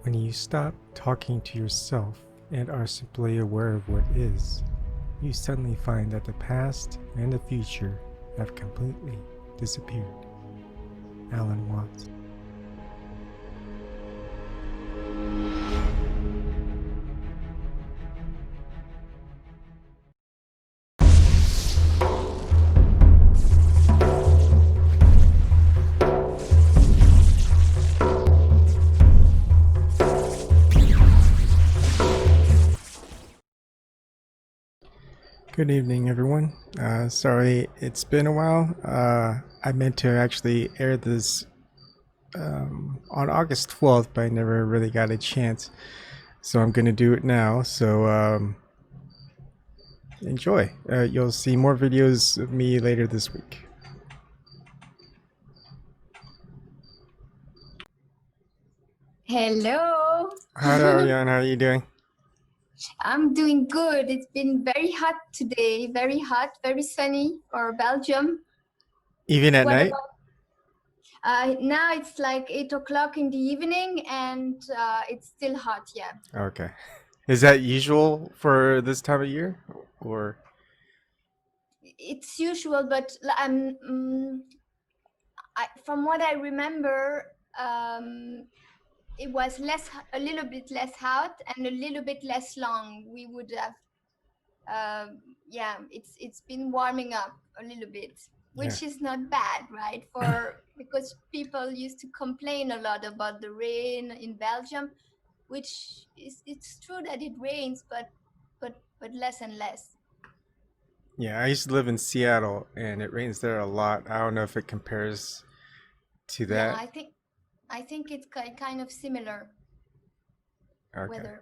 When you stop talking to yourself and are simply aware of what is, you suddenly find that the past and the future have completely disappeared. Alan Watts. Good evening, everyone. Sorry, it's been a while. I meant to actually air this on August 12th, but I never really got a chance. So I'm going to do it now. So enjoy. You'll see more videos of me later this week. Hello. Hi, Ariane. How are you doing? I'm doing good. It's been very hot today. Very hot, very sunny for Belgium. Even at What night? Now it's like 8 o'clock in the evening and it's still hot, yeah. Okay. Is that usual for this time of year? Or It's usual, but from what I remember, it was a little bit less hot and a little bit less long. We would have, yeah, it's been warming up a little bit, which is not bad, right? Because people used to complain a lot about the rain in Belgium, which it's true that it rains, but less and less. Yeah, I used to live in Seattle and it rains there a lot. I don't know if it compares to Yeah, that. I think it's kind of similar weather.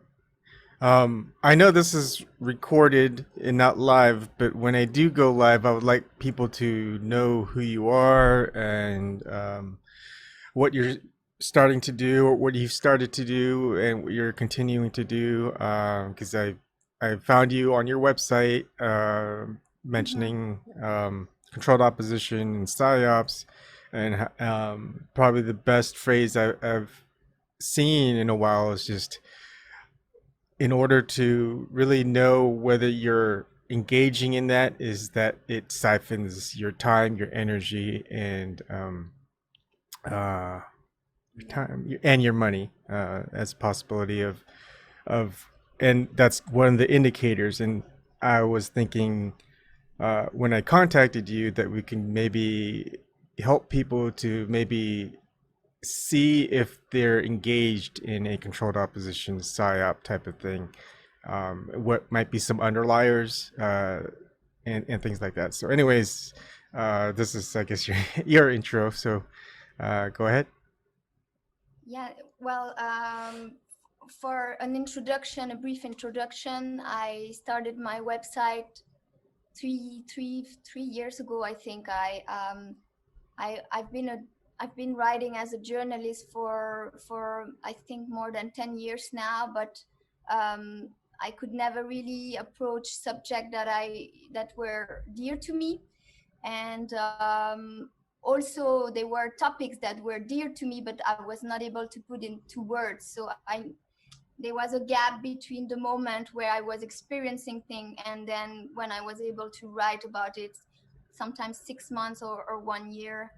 I know this is recorded and not live, but when I do go live, I would like people to know who you are and what you're starting to do, or what you've started to do, and what you're continuing to do. Because I found you on your website mentioning controlled opposition and psyops, and probably the best phrase I've seen in a while is just, in order to really know whether you're engaging in that, is that it siphons your time, your energy, and your time and your money as a possibility of and that's one of the indicators. And I was thinking when I contacted you that we can maybe help people to maybe see if they're engaged in a controlled opposition psyop type of thing, what might be some underliers, and things like that. So anyways, this is, I guess, your intro, so go ahead. Yeah, well, for an introduction, a brief introduction, I started my website three years ago. I think I've been writing as a journalist for I think more than 10 years now, but I could never really approach subjects that were dear to me, and also they were topics that were dear to me, but I was not able to put into words. So there was a gap between the moment where I was experiencing things and then when I was able to write about it, sometimes 6 months or 1 year.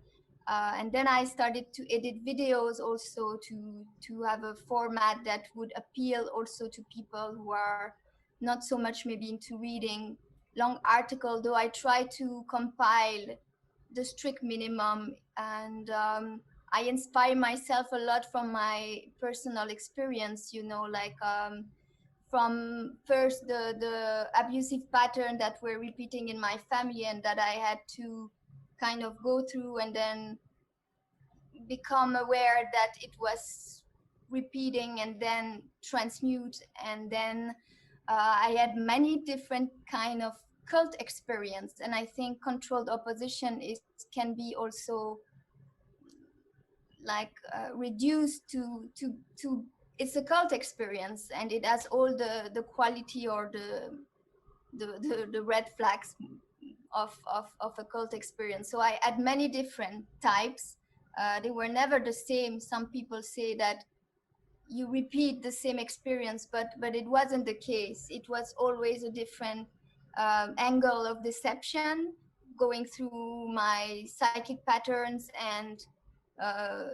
And then I started to edit videos also to have a format that would appeal also to people who are not so much maybe into reading long article, though I try to compile the strict minimum. And I inspire myself a lot from my personal experience, you know, like from first the abusive pattern that were repeating in my family and that I had to kind of go through and then become aware that it was repeating and then transmute. And then I had many different kind of cult experience, and I think controlled opposition can be also like reduced to it's a cult experience, and it has all the quality or the red flags of a cult experience. So I had many different types. They were never the same. Some people say that you repeat the same experience, but it wasn't the case. It was always a different angle of deception, going through my psychic patterns and uh,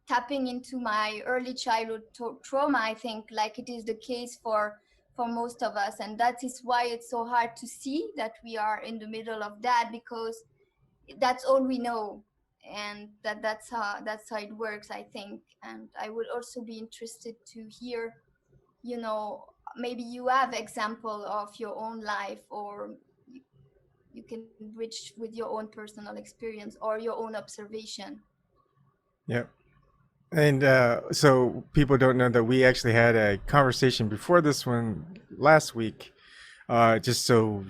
tapping into my early childhood trauma, I think, like it is the case for most of us. And that is why it's so hard to see that we are in the middle of that, because that's all we know. And that's how it works, I think. And I would also be interested to hear, you know, maybe you have example of your own life, or you can bridge with your own personal experience or your own observation. Yep. And so people don't know that we actually had a conversation before this one last week, just so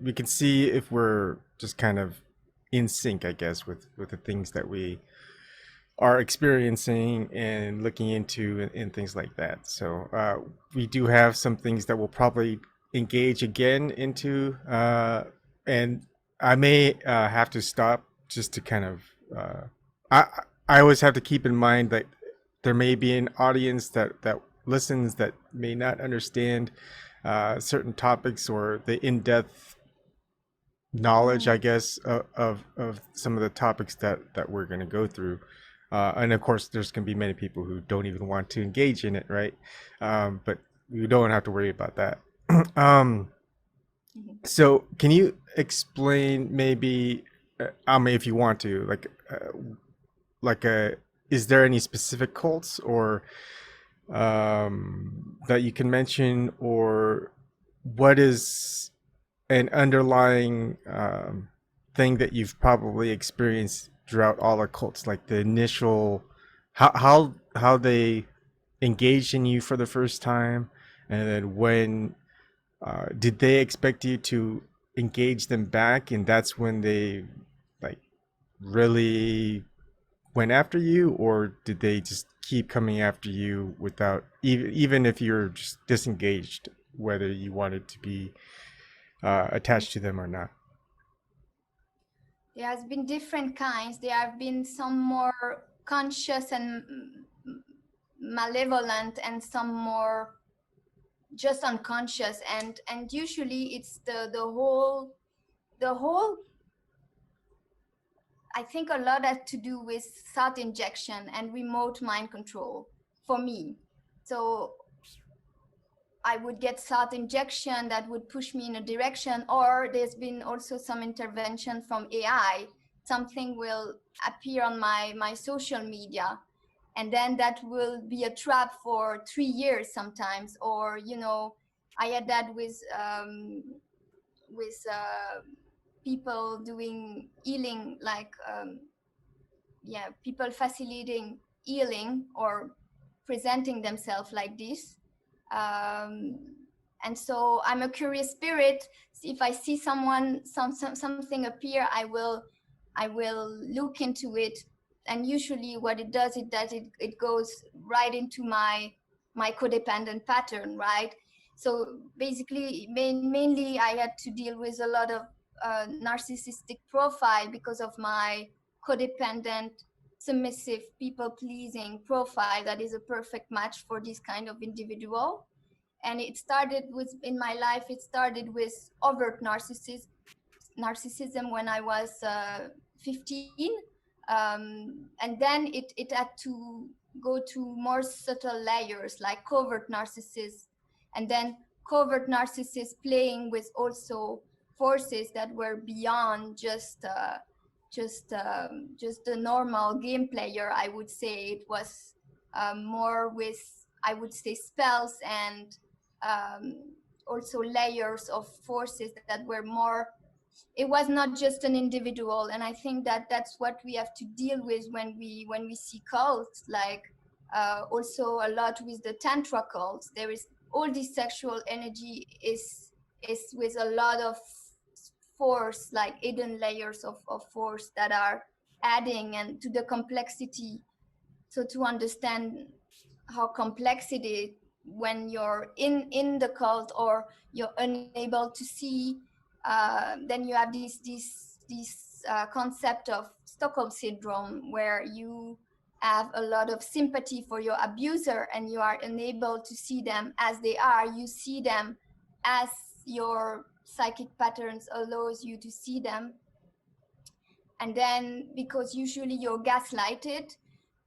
we can see if we're just kind of in sync, I guess, with the things that we are experiencing and looking into and things like that. So we do have some things that we'll probably engage again into, and I may have to stop just to kind of. I I always have to keep in mind that there may be an audience that listens that may not understand certain topics or the in-depth knowledge, I guess, of some of the topics that we're going to go through. And of course, there's going to be many people who don't even want to engage in it, right? But you don't have to worry about that. um, so, can you explain maybe, I mean, if you want to, like a, is there any specific cults or that you can mention, or what is an underlying thing that you've probably experienced throughout all the cults, like the initial how they engaged in you for the first time, and then when did they expect you to engage them back, and that's when they like really went after you, or did they just keep coming after you without even if you're just disengaged, whether you wanted to be attached to them or not? There has been different kinds. There have been some more conscious and malevolent, and some more just unconscious. And usually it's the whole I think a lot has to do with thought injection and remote mind control for me. So I would get thought injection that would push me in a direction, or there's been also some intervention from AI. Something will appear on my social media, and then that will be a trap for 3 years sometimes. Or, you know, I had that with people doing healing, like yeah, people facilitating healing or presenting themselves like this. um, and so I'm a curious spirit. If I see something appear, I will look into it. And usually what it does, it goes right into my codependent pattern, right? So basically, mainly I had to deal with a lot of narcissistic profile because of my codependent, submissive, people pleasing profile. That is a perfect match for this kind of individual. And it started with, in my life, it started with overt narcissism when I was 15. And then it had to go to more subtle layers, like covert narcissists. And then covert narcissists playing with also forces that were beyond just the normal game player, I would say. It was more with, I would say, spells, and um, also layers of forces that were more. It was not just an individual. And I think that that's what we have to deal with when we see cults, like also a lot with the tantra cults. There is all this sexual energy is with a lot of force, like hidden layers of force that are adding and to the complexity. So to understand how complex it is when you're in the cult, or you're unable to see, then you have this concept of Stockholm syndrome, where have a lot of sympathy for your abuser and you are unable to see them as they are. You see them as your psychic patterns allows you to see them. And then because usually you're gaslighted,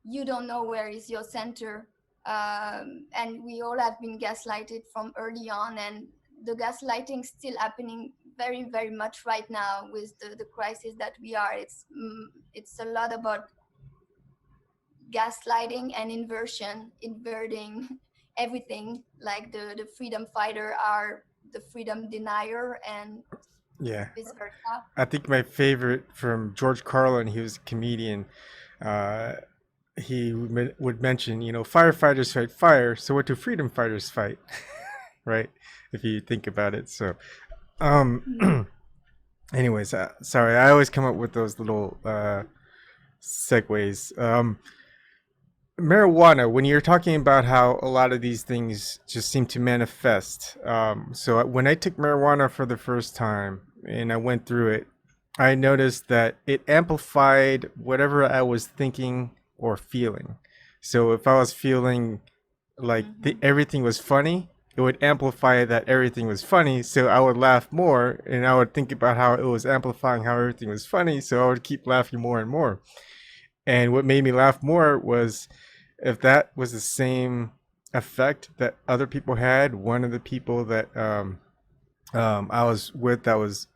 you don't know where is your center. And we all have been gaslighted from early on, and the gaslighting still happening very, very much right now with the crisis that we are. It's a lot about gaslighting and inverting everything. Like the freedom fighter are the freedom denier and Yeah. vice versa. I think my favorite from George Carlin, he was a comedian. Uh, he would mention, firefighters fight fire, so what do freedom fighters fight? Right? If you think about it. So, um, anyways, sorry, I always come up with those little segues. Marijuana, when you're talking about how a lot of these things just seem to manifest. So when I took marijuana for the first time and I went through it, I noticed that it amplified whatever I was thinking or feeling. So if I was feeling like everything was funny, it would amplify that everything was funny. So I would laugh more and I would think about how it was amplifying how everything was funny. So I would keep laughing more and more. And what made me laugh more was if that was the same effect that other people had. One of the people that I was with that was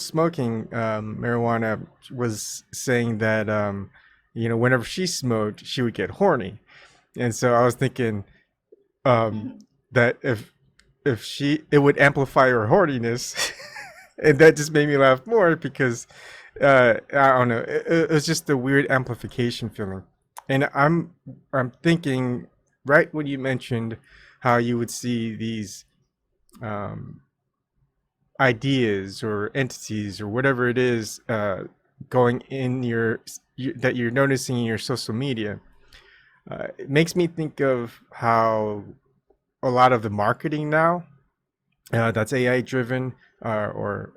smoking marijuana was saying that whenever she smoked, she would get horny, and so I was thinking that if she it would amplify her horniness, and that just made me laugh more because I don't know, it was just a weird amplification feeling. And I'm thinking right when you mentioned how you would see these um, ideas or entities or whatever it is going in that you're noticing in your social media, it makes me think of how a lot of the marketing now that's AI driven or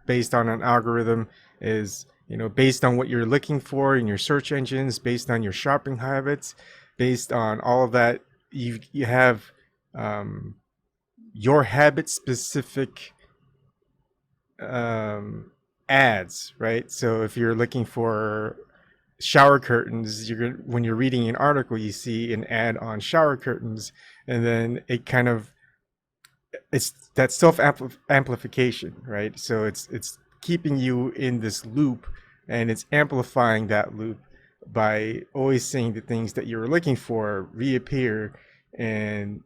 based on an algorithm is based on what you're looking for in your search engines, based on your shopping habits, based on all of that. You have your habit specific ads, right? So if you're looking for shower curtains, when you're reading an article, you see an ad on shower curtains, and then it kind of it's that self amplification, right? So it's keeping you in this loop, and it's amplifying that loop by always seeing the things that you were looking for reappear, and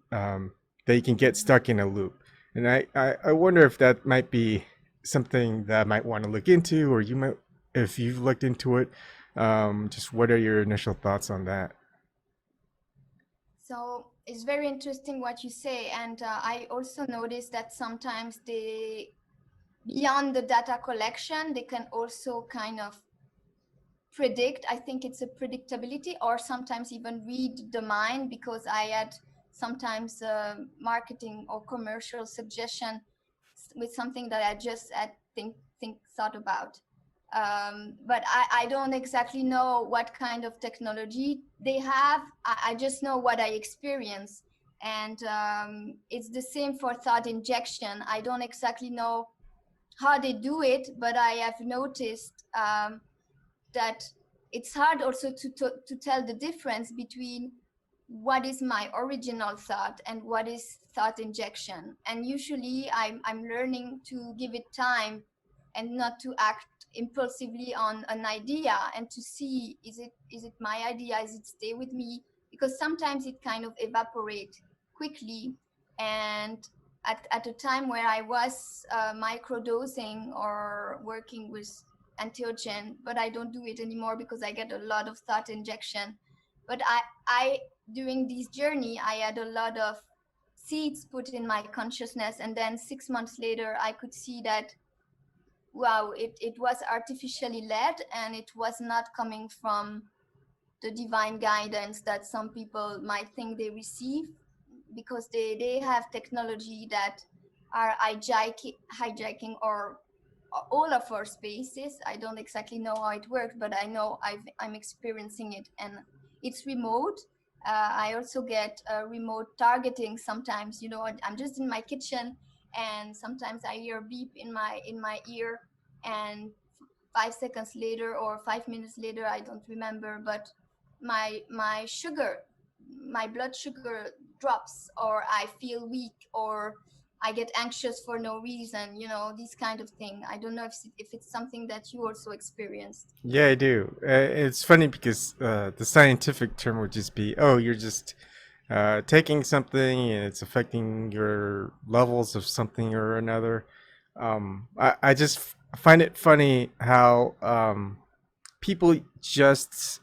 they can get stuck in a loop. And I wonder if that might be something that I might want to look into, or you might, if you've looked into it. Just what are your initial thoughts on that? So it's very interesting what you say, and I also noticed that sometimes beyond the data collection, they can also kind of predict. I think it's a predictability, or sometimes even read the mind, because I had sometimes marketing or commercial suggestion with something that I just had thought about. But I don't exactly know what kind of technology they have. I just know what I experience. And it's the same for thought injection. I don't exactly know how they do it, but I have noticed that it's hard also to tell the difference between what is my original thought and what is thought injection. And usually I'm learning to give it time and not to act impulsively on an idea, and to see, is it my idea, is it stay with me, because sometimes it kind of evaporate quickly. And at a time where I was microdosing or working with entheogen, but I don't do it anymore because I get a lot of thought injection. But I during this journey, I had a lot of seeds put in my consciousness, and then 6 months later, I could see that, wow, it was artificially led, and it was not coming from the divine guidance that some people might think they receive, because they have technology that are hijacking or all of our spaces. I don't exactly know how it works, but I know I'm experiencing it, and it's remote. I also get remote targeting sometimes. You know, I'm just in my kitchen, and sometimes I hear a beep in my ear, and 5 seconds later or 5 minutes later, I don't remember, but my sugar, my blood sugar drops, or I feel weak, or I get anxious for no reason, you know, these kind of thing. I don't know if it's something that you also experienced. Yeah, I do. It's funny because the scientific term would just be, oh, you're just taking something and it's affecting your levels of something or another. I just find it funny how people just,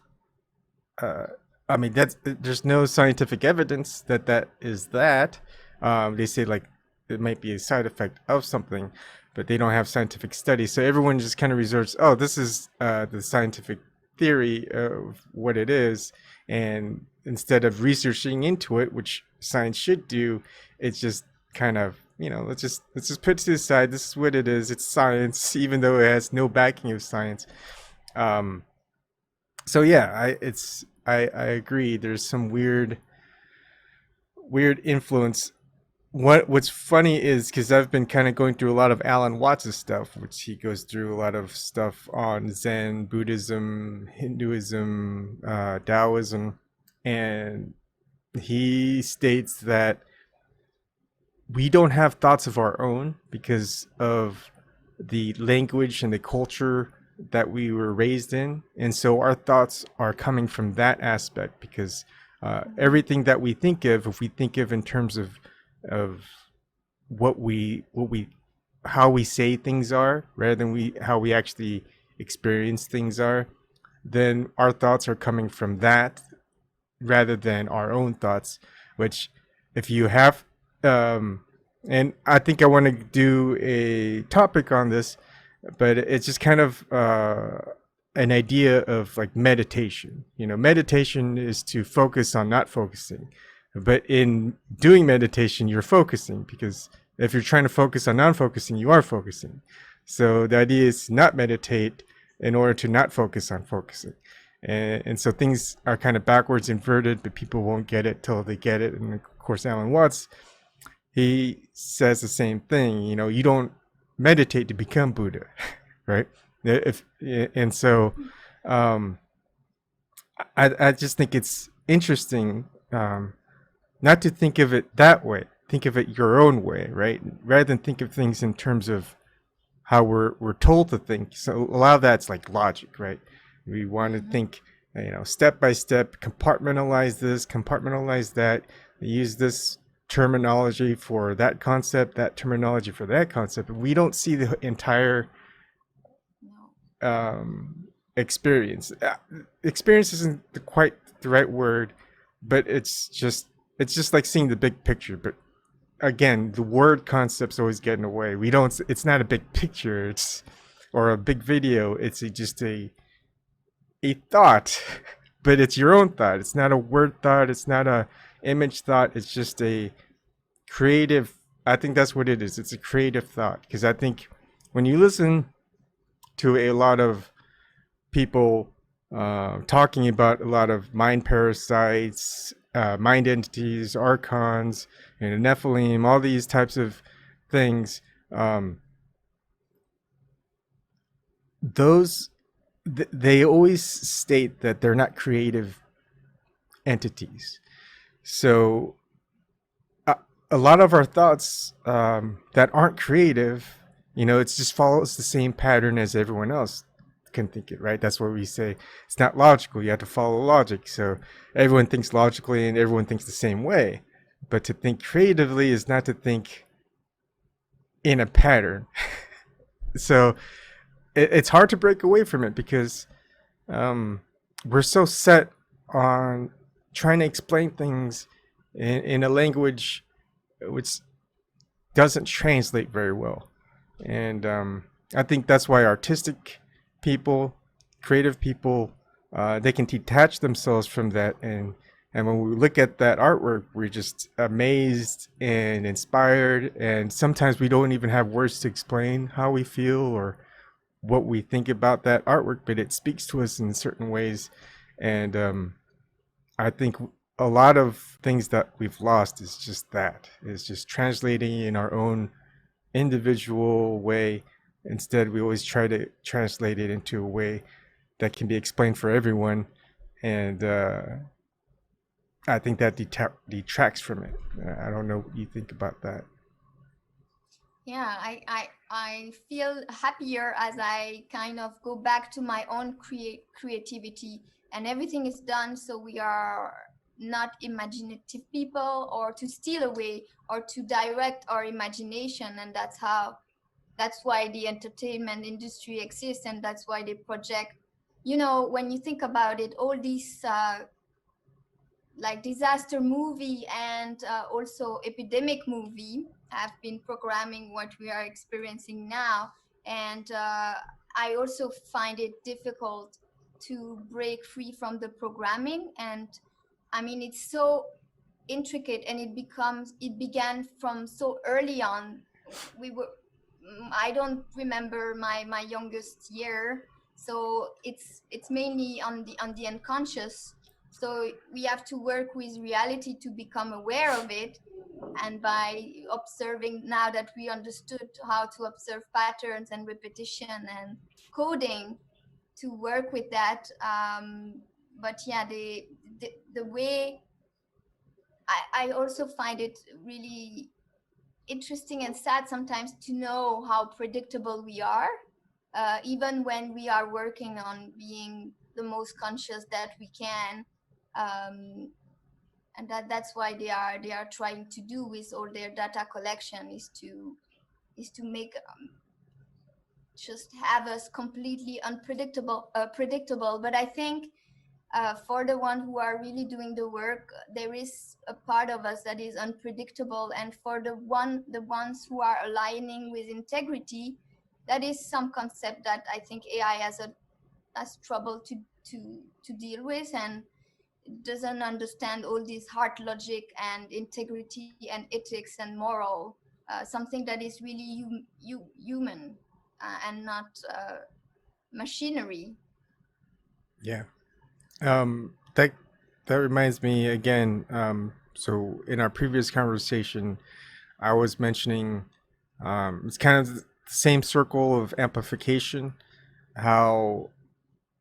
uh, I mean, there's no scientific evidence that that is that. They say like it might be a side effect of something, but they don't have scientific studies. So everyone just kind of resorts, oh, this is the scientific theory of what it is. And instead of researching into it, which science should do, it's just kind of, let's just put it to the side. This is what it is. It's science, even though it has no backing of science. Um, so yeah, I agree. There's some weird influence. What's funny is because I've been kind of going through a lot of Alan Watts' stuff, which he goes through a lot of stuff on Zen, Buddhism, Hinduism, Taoism, and he states that we don't have thoughts of our own because of the language and the culture that we were raised in, and so our thoughts are coming from that aspect because everything that we think of, if we think of in terms of what we how we say things are rather than we how we actually experience things are, then our thoughts are coming from that rather than our own thoughts. Which, if you have, and I think I want to do a topic on this, but it's just kind of an idea of like meditation. Meditation is to focus on not focusing, but in doing meditation, you're focusing, because if you're trying to focus on non-focusing, you are focusing. So the idea is to not meditate in order to not focus on focusing. And so things are kind of backwards inverted, but people won't get it till they get it. And of course, Alan Watts, he says the same thing. You don't meditate to become Buddha, right? And so I just think it's interesting, not to think of it that way. Think of it your own way, right? Rather than think of things in terms of how we're told to think. So a lot of that's like logic, right? We want to think, step by step, compartmentalize this, compartmentalize that, use this terminology for that concept, that terminology for that concept. We don't see the entire experience. Experience isn't quite the right word, but it's just like seeing the big picture. But again, the word concept's always getting away. It's not a big picture, or a big video. It's just a thought, but it's your own thought. It's not a word thought. It's not a image thought. It's just a creative. I think that's what it is. It's a creative thought, because I think when you listen to a lot of people talking about a lot of mind parasites, mind entities, archons, and Nephilim, all these types of things, they always state that they're not creative entities. So a lot of our thoughts that aren't creative, it just follows the same pattern as everyone else can think it, right? That's what we say. It's not logical. You have to follow logic. So everyone thinks logically and everyone thinks the same way. But to think creatively is not to think in a pattern. So it's hard to break away from it, because we're so set on trying to explain things in a language which doesn't translate very well. And I think that's why artistic people, creative people, they can detach themselves from that and And when we look at that artwork, we're just amazed and inspired. And sometimes we don't even have words to explain how we feel or what we think about that artwork, but it speaks to us in certain ways. And I think a lot of things that we've lost is just that. It's just translating in our own individual way. Instead, we always try to translate it into a way that can be explained for everyone. And I think that detracts from it. I don't know what you think about that. Yeah, I feel happier as I kind of go back to my own creativity, and everything is done so we are not imaginative people, or to steal away or to direct our imagination. And that's why the entertainment industry exists, and that's why they project, when you think about it, all these like disaster movie and also epidemic movie have been programming what we are experiencing now. And I also find it difficult to break free from the programming. And I mean, it's so intricate, and it began from so early on. We were I don't remember my youngest year, so it's mainly on the unconscious. So we have to work with reality to become aware of it. And by observing, now that we understood how to observe patterns and repetition and coding, to work with that. But yeah, the way I also find it really interesting and sad sometimes to know how predictable we are, even when we are working on being the most conscious that we can. And that's why they are trying to do with all their data collection, is to make just have us completely predictable. But I think for the one who are really doing the work, there is a part of us that is unpredictable. And for the ones who are aligning with integrity, that is some concept that I think AI has trouble to deal with, and doesn't understand all these hard logic and integrity and ethics and moral, something that is really human, and not machinery. Yeah. That reminds me again. So in our previous conversation, I was mentioning it's kind of the same circle of amplification. How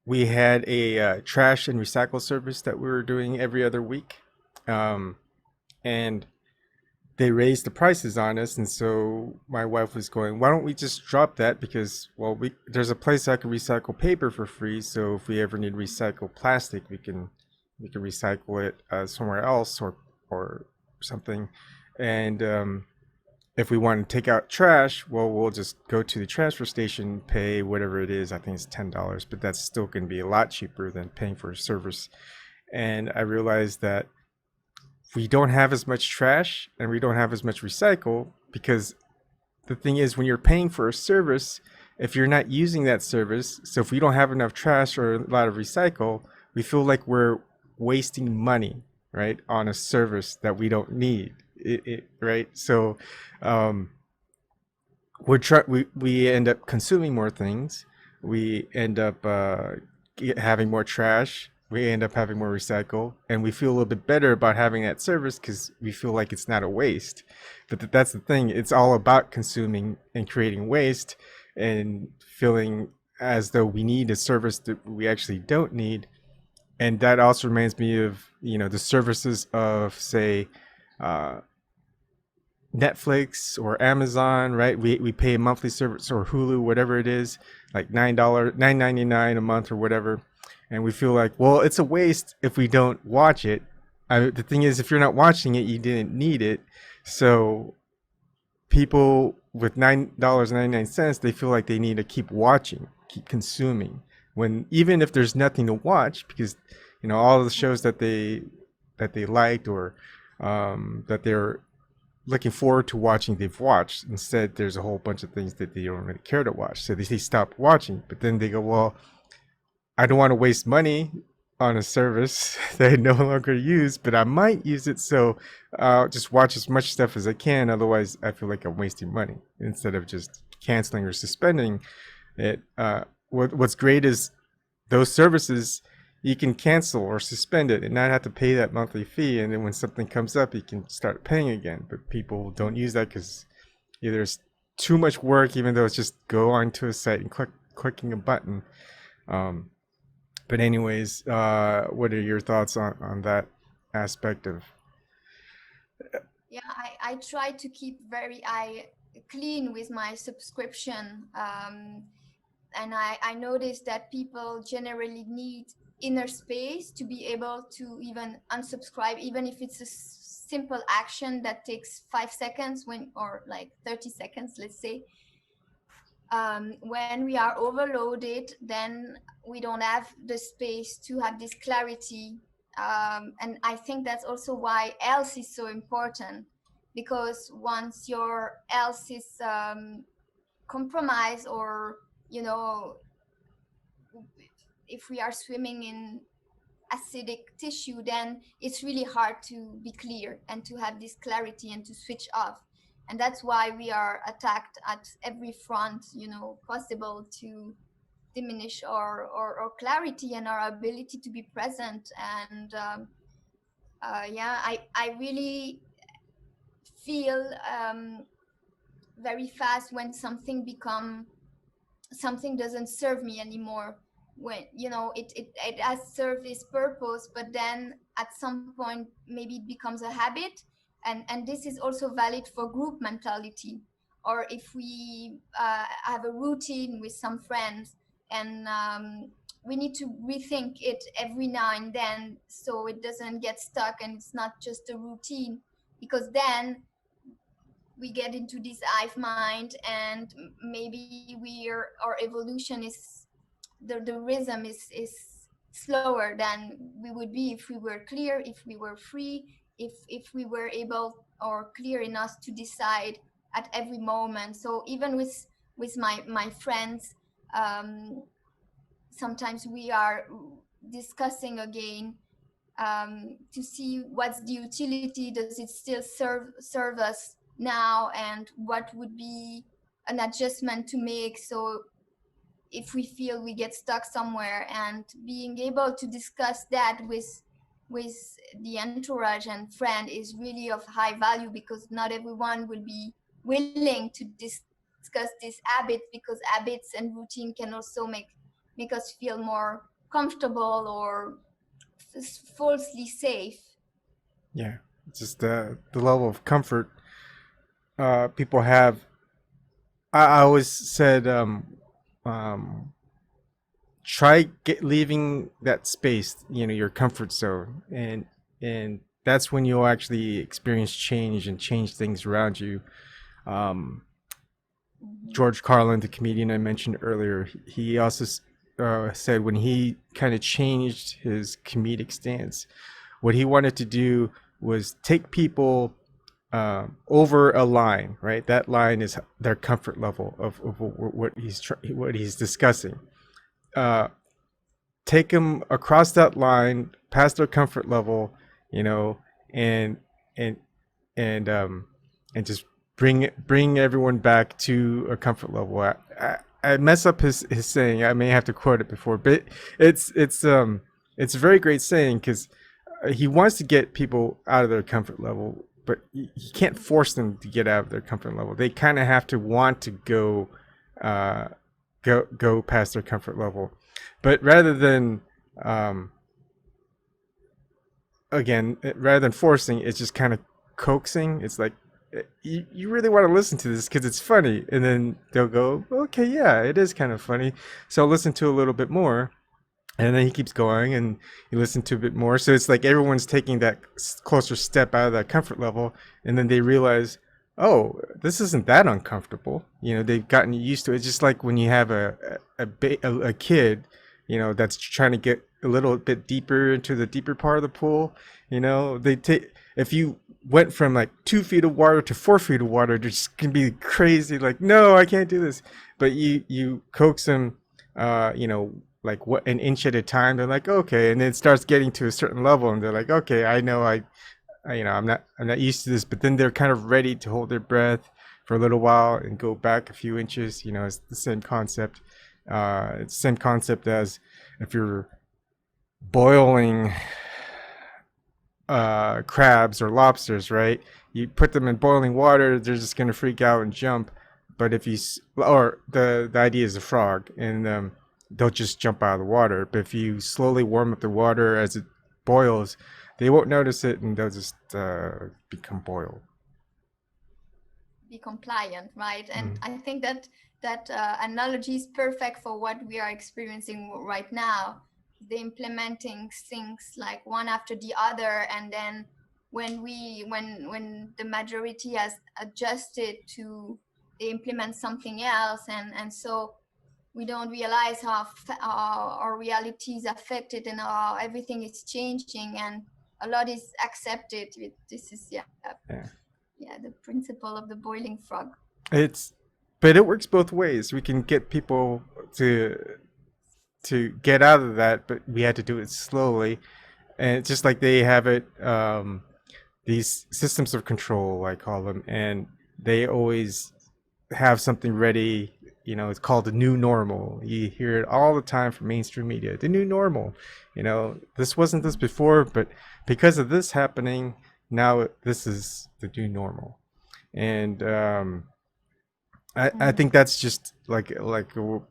we had a trash and recycle service that we were doing every other week, and they raised the prices on us. And so my wife was going, why don't we just drop that? Because, well, there's a place I can recycle paper for free, so if we ever need recycled plastic, we can recycle it somewhere else, or something. And if we want to take out trash, well, we'll just go to the transfer station, pay whatever it is. I think it's $10, but that's still going to be a lot cheaper than paying for a service. And I realized that we don't have as much trash and we don't have as much recycle, because the thing is, when you're paying for a service, if you're not using that service, so if we don't have enough trash or a lot of recycle, we feel like we're wasting money, right, on a service that we don't need. Right? So we end up consuming more things. We end up having more trash. We end up having more recycle, and we feel a little bit better about having that service because we feel like it's not a waste. But that's the thing; it's all about consuming and creating waste, and feeling as though we need a service that we actually don't need. And that also reminds me of the services of, say, uh, Netflix or Amazon, right? We pay a monthly service, or Hulu, whatever it is, like $9.99 a month or whatever, and we feel like, well, it's a waste if we don't watch it. The thing is, if you're not watching it, you didn't need it. So people with $9.99, they feel like they need to keep watching, keep consuming, when even if there's nothing to watch, because all of the shows that they liked, or that they're looking forward to watching, they've watched. Instead, there's a whole bunch of things that they don't really care to watch, so they stop watching. But then they go, well, I don't want to waste money. on a service that I no longer use, but I might use it. So I'll just watch as much stuff as I can. Otherwise, I feel like I'm wasting money instead of just canceling or suspending it. What's great is those services you can cancel or suspend it and not have to pay that monthly fee. And then when something comes up, you can start paying again. But people don't use that because either it's too much work, even though it's just go onto a site and clicking a button. Um, but anyways, what are your thoughts on that aspect of? Yeah, I try to keep very clean with my subscription. And I noticed that people generally need inner space to be able to even unsubscribe, even if it's a simple action that takes 5 seconds or like 30 seconds, let's say. When we are overloaded, then we don't have the space to have this clarity. And I think that's also why else is so important, because once your else is compromised, or you know, if we are swimming in acidic tissue, then it's really hard to be clear and to have this clarity and to switch off. And that's why we are attacked at every front, possible, to diminish our clarity and our ability to be present. And yeah, I really feel very fast when something doesn't serve me anymore, when it has served its purpose, but then at some point maybe it becomes a habit. And this is also valid for group mentality, or if we have a routine with some friends, and we need to rethink it every now and then so it doesn't get stuck and it's not just a routine, because then we get into this hive mind, and maybe our evolution is the rhythm is slower than we would be if we were clear, if we were free, if we were able or clear enough to decide at every moment. So even with my friends, um, sometimes we are discussing again, to see what's the utility, does it still serve us now, and what would be an adjustment to make. So if we feel we get stuck somewhere, and being able to discuss that with the entourage and friend is really of high value, because not everyone will be willing to discuss these habits, because habits and routine can also make us feel more comfortable or falsely safe. Yeah, just the level of comfort people have. I always said, um, try leaving that space, your comfort zone, and that's when you'll actually experience change and change things around you. Um, Mm-hmm. George Carlin, the comedian I mentioned earlier, he also said when he kind of changed his comedic stance, what he wanted to do was take people over a line, right? That line is their comfort level of what he's discussing. Uh, Take them across that line, past their comfort level, you know, and and and just bring everyone back to a comfort level. I mess up his saying. I may have to quote it before, but it's a very great saying, because he wants to get people out of their comfort level, but he can't force them to get out of their comfort level. They kind of have to want to uh, go past their comfort level. But um, rather than forcing, it's just kind of coaxing. It's like, you really want to listen to this because it's funny, and then they'll go, okay, yeah, it is kind of funny, so I'll listen to a little bit more. And then he keeps going, and you listen to a bit more. So it's like everyone's taking that closer step out of that comfort level, and then they realize, oh, this isn't that uncomfortable. They've gotten used to it. It's just like when you have a kid, that's trying to get a little bit deeper into the deeper part of the pool. They take if you went from like 2 feet of water to 4 feet of water, they're just gonna be crazy. Like, no, I can't do this. But you coax them, like what an inch at a time. They're like, okay, and then it starts getting to a certain level, and they're like, okay, I know, I'm not used to this. But then they're kind of ready to hold their breath for a little while and go back a few inches. You know, it's the same concept. It's the same concept as if you're boiling crabs or lobsters, right? You put them in boiling water, they're just gonna freak out and jump. But if you, or the idea is a frog, and they'll just jump out of the water. But if you slowly warm up the water as it boils, they won't notice it, and they'll just become boiled. Be compliant, right? And I think that analogy is perfect for what we are experiencing right now. The implementing things like one after the other, and then when the majority has adjusted to, they implement something else, and so we don't realize how our reality is affected and how everything is changing, and a lot is accepted. This is the principle of the boiling frog. But it works both ways. We can get people to get out of that, but we had to do it slowly. And it's just like they have it, these systems of control, I call them, and they always have something ready. You know, it's called the new normal. You hear it all the time from mainstream media. The new normal. You know, this wasn't this before, but because of this happening, now this is the new normal. And I think that's just like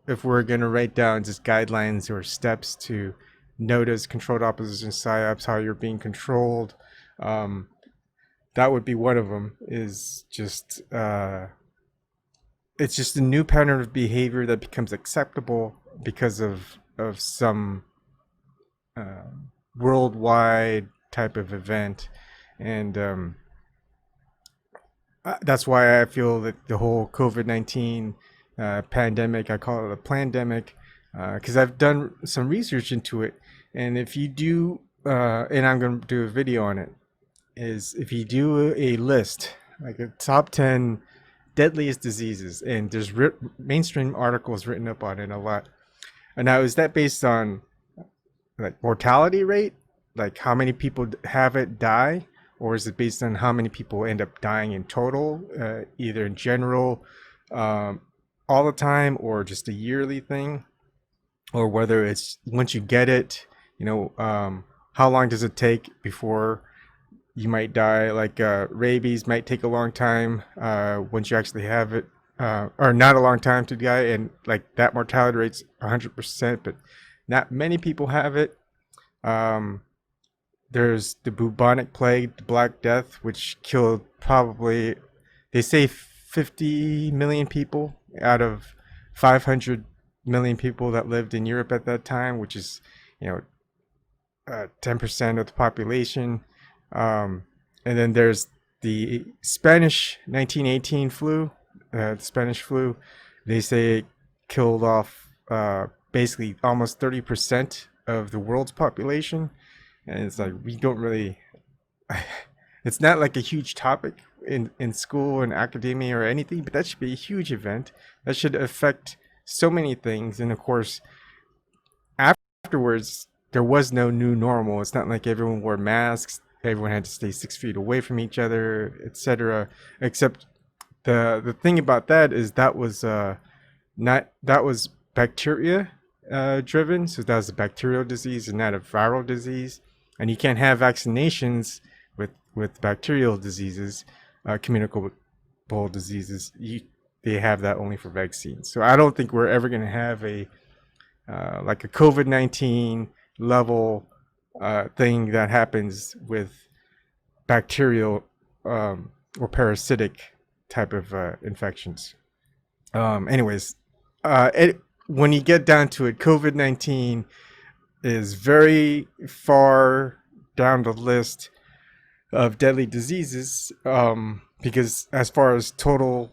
if we're gonna write down just guidelines or steps to notice controlled opposition psyops, how you're being controlled, that would be one of them. Is just it's just a new pattern of behavior that becomes acceptable because of some worldwide type of event, and that's why I feel that the whole COVID-19 pandemic, I call it a plandemic, because I've done some research into it. And if you do, and I'm going to do a video on it, is if you do a list, like a top 10 deadliest diseases, and there's mainstream articles written up on it a lot. And now, is that based on like mortality rate, like how many people have it die? Or is it based on how many people end up dying in total, either in general, all the time, or just a yearly thing? Or whether it's once you get it, you know, how long does it take before you might die? Like rabies might take a long time once you actually have it, or not a long time to die, and like that mortality rate's 100%, but not many people have it. There's the bubonic plague, the Black Death, which killed probably, they say 50 million people out of 500 million people that lived in Europe at that time, which is, you know, 10% of the population. And then there's the Spanish 1918 flu, the Spanish flu. They say it killed off basically almost 30% of the world's population. And it's like, we don't really, it's not like a huge topic in school and academia or anything, but that should be a huge event. That should affect so many things. And of course, afterwards, there was no new normal. It's not like everyone wore masks, everyone had to stay 6 feet away from each other, etc. Except the thing about that is that was that was bacteria driven, so that was a bacterial disease and not a viral disease. And you can't have vaccinations with bacterial diseases, communicable diseases. They have that only for vaccines. So I don't think we're ever going to have a like a COVID-19 level thing that happens with bacterial or parasitic type of infections. Anyways, when you get down to it, COVID-19 is very far down the list of deadly diseases, because as far as total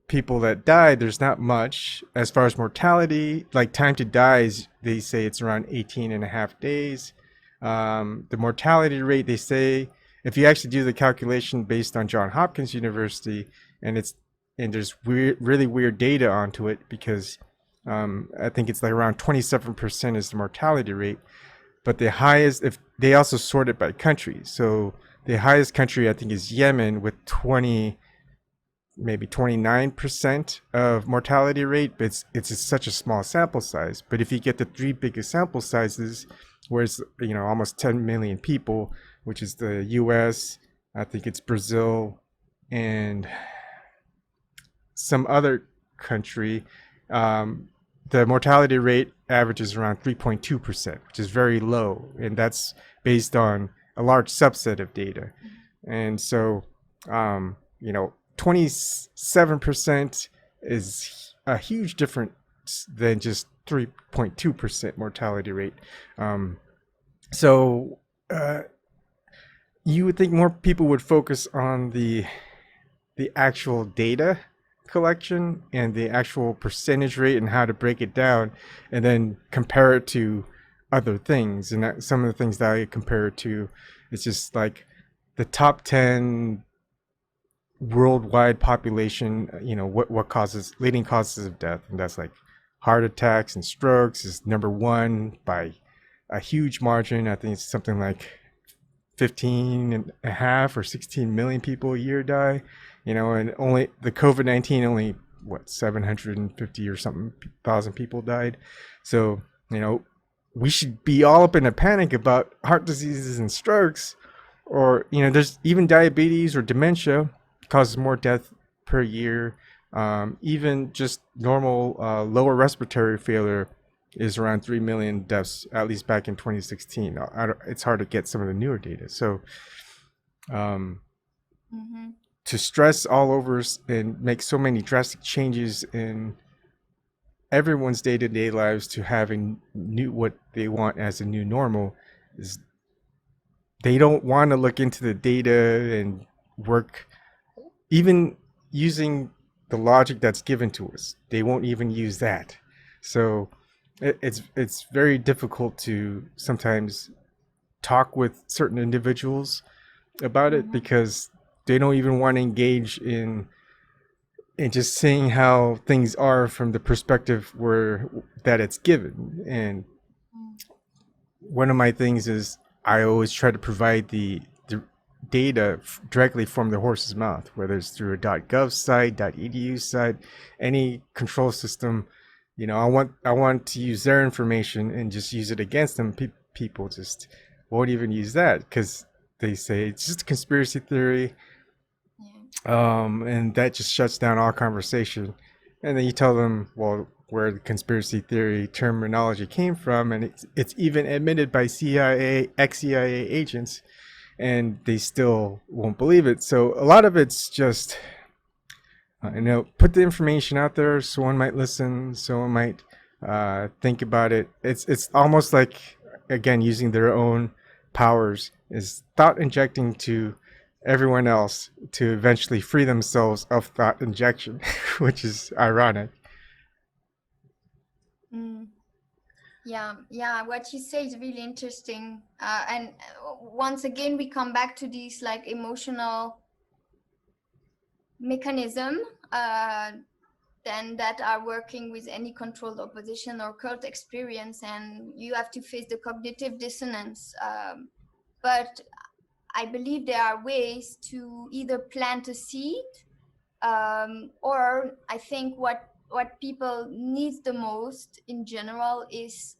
people that die, there's not much. As far as mortality, like time to die is, they say it's around 18 and a half days. The mortality rate, they say, if you actually do the calculation based on Johns Hopkins University, and there's really weird data onto it, because I think it's like around 27% is the mortality rate. But the highest, if they also sort it by country. So the highest country I think is Yemen with 20, maybe 29% of mortality rate, but it's such a small sample size. But if you get the three biggest sample sizes, where it's almost 10 million people, which is the U.S., I think it's Brazil, and some other country, um, the mortality rate averages around 3.2%, which is very low, and that's based on a large subset of data. And so, 27% is a huge difference than just 3.2% mortality rate. So, you would think more people would focus on the actual data collection and the actual percentage rate and how to break it down, and then compare it to other things. And some of the things that I compare it to is just like the top 10 worldwide population, what causes leading causes of death, and that's like heart attacks and strokes is number one by a huge margin. I think it's something like 15 and a half or 16 million people a year die, and only the COVID-19, only 750 or something thousand people died. So, we should be all up in a panic about heart diseases and strokes, or, there's even diabetes or dementia causes more death per year. Even just normal lower respiratory failure is around 3 million deaths, at least back in 2016. It's hard to get some of the newer data. So to stress all over and make so many drastic changes in everyone's day-to-day lives to having what they want as a new normal is they don't want to look into the data and work, even using the logic that's given to us. They won't even use that. So it's very difficult to sometimes talk with certain individuals about it, because they don't even want to engage in just seeing how things are from the perspective that it's given. And one of my things is I always try to provide the data directly from the horse's mouth, whether it's through a .gov site, .edu site, any control system. I want to use their information and just use it against them. People just won't even use that because they say it's just a conspiracy theory, and that just shuts down all conversation. And then you tell them, well, where the conspiracy theory terminology came from, and it's even admitted by CIA, ex-CIA agents, and they still won't believe it. So a lot of it's just, put the information out there. Someone might listen. Someone might think about it. It's almost like, again, using their own powers, is thought injecting to everyone else to eventually free themselves of thought injection, which is ironic. Yeah, what you say is really interesting. And once again, we come back to these like emotional mechanism then that are working with any controlled opposition or cult experience, and you have to face the cognitive dissonance. But I believe there are ways to either plant a seed, or I think what people need the most in general is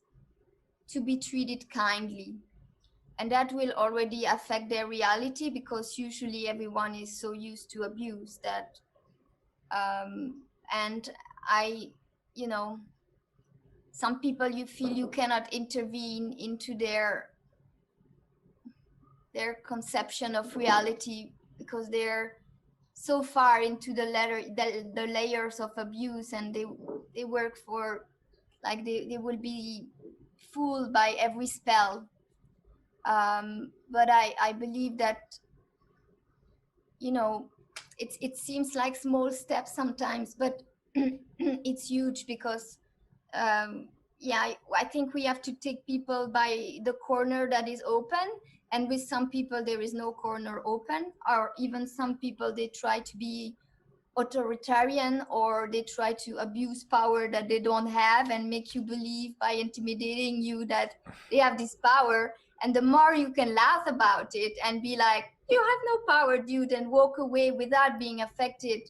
to be treated kindly. And that will already affect their reality, because usually everyone is so used to abuse that and some people, you feel you cannot intervene into their conception of reality, because they're so far into the layers of abuse, and they work for, like, they will be fooled by every spell. But I believe that it seems like small steps sometimes, but it's huge, because I think we have to take people by the corner that is open, and with some people there is no corner open, or even some people, they try to be authoritarian, or they try to abuse power that they don't have and make you believe by intimidating you that they have this power. And the more you can laugh about it and be like, you have no power, dude, and walk away without being affected,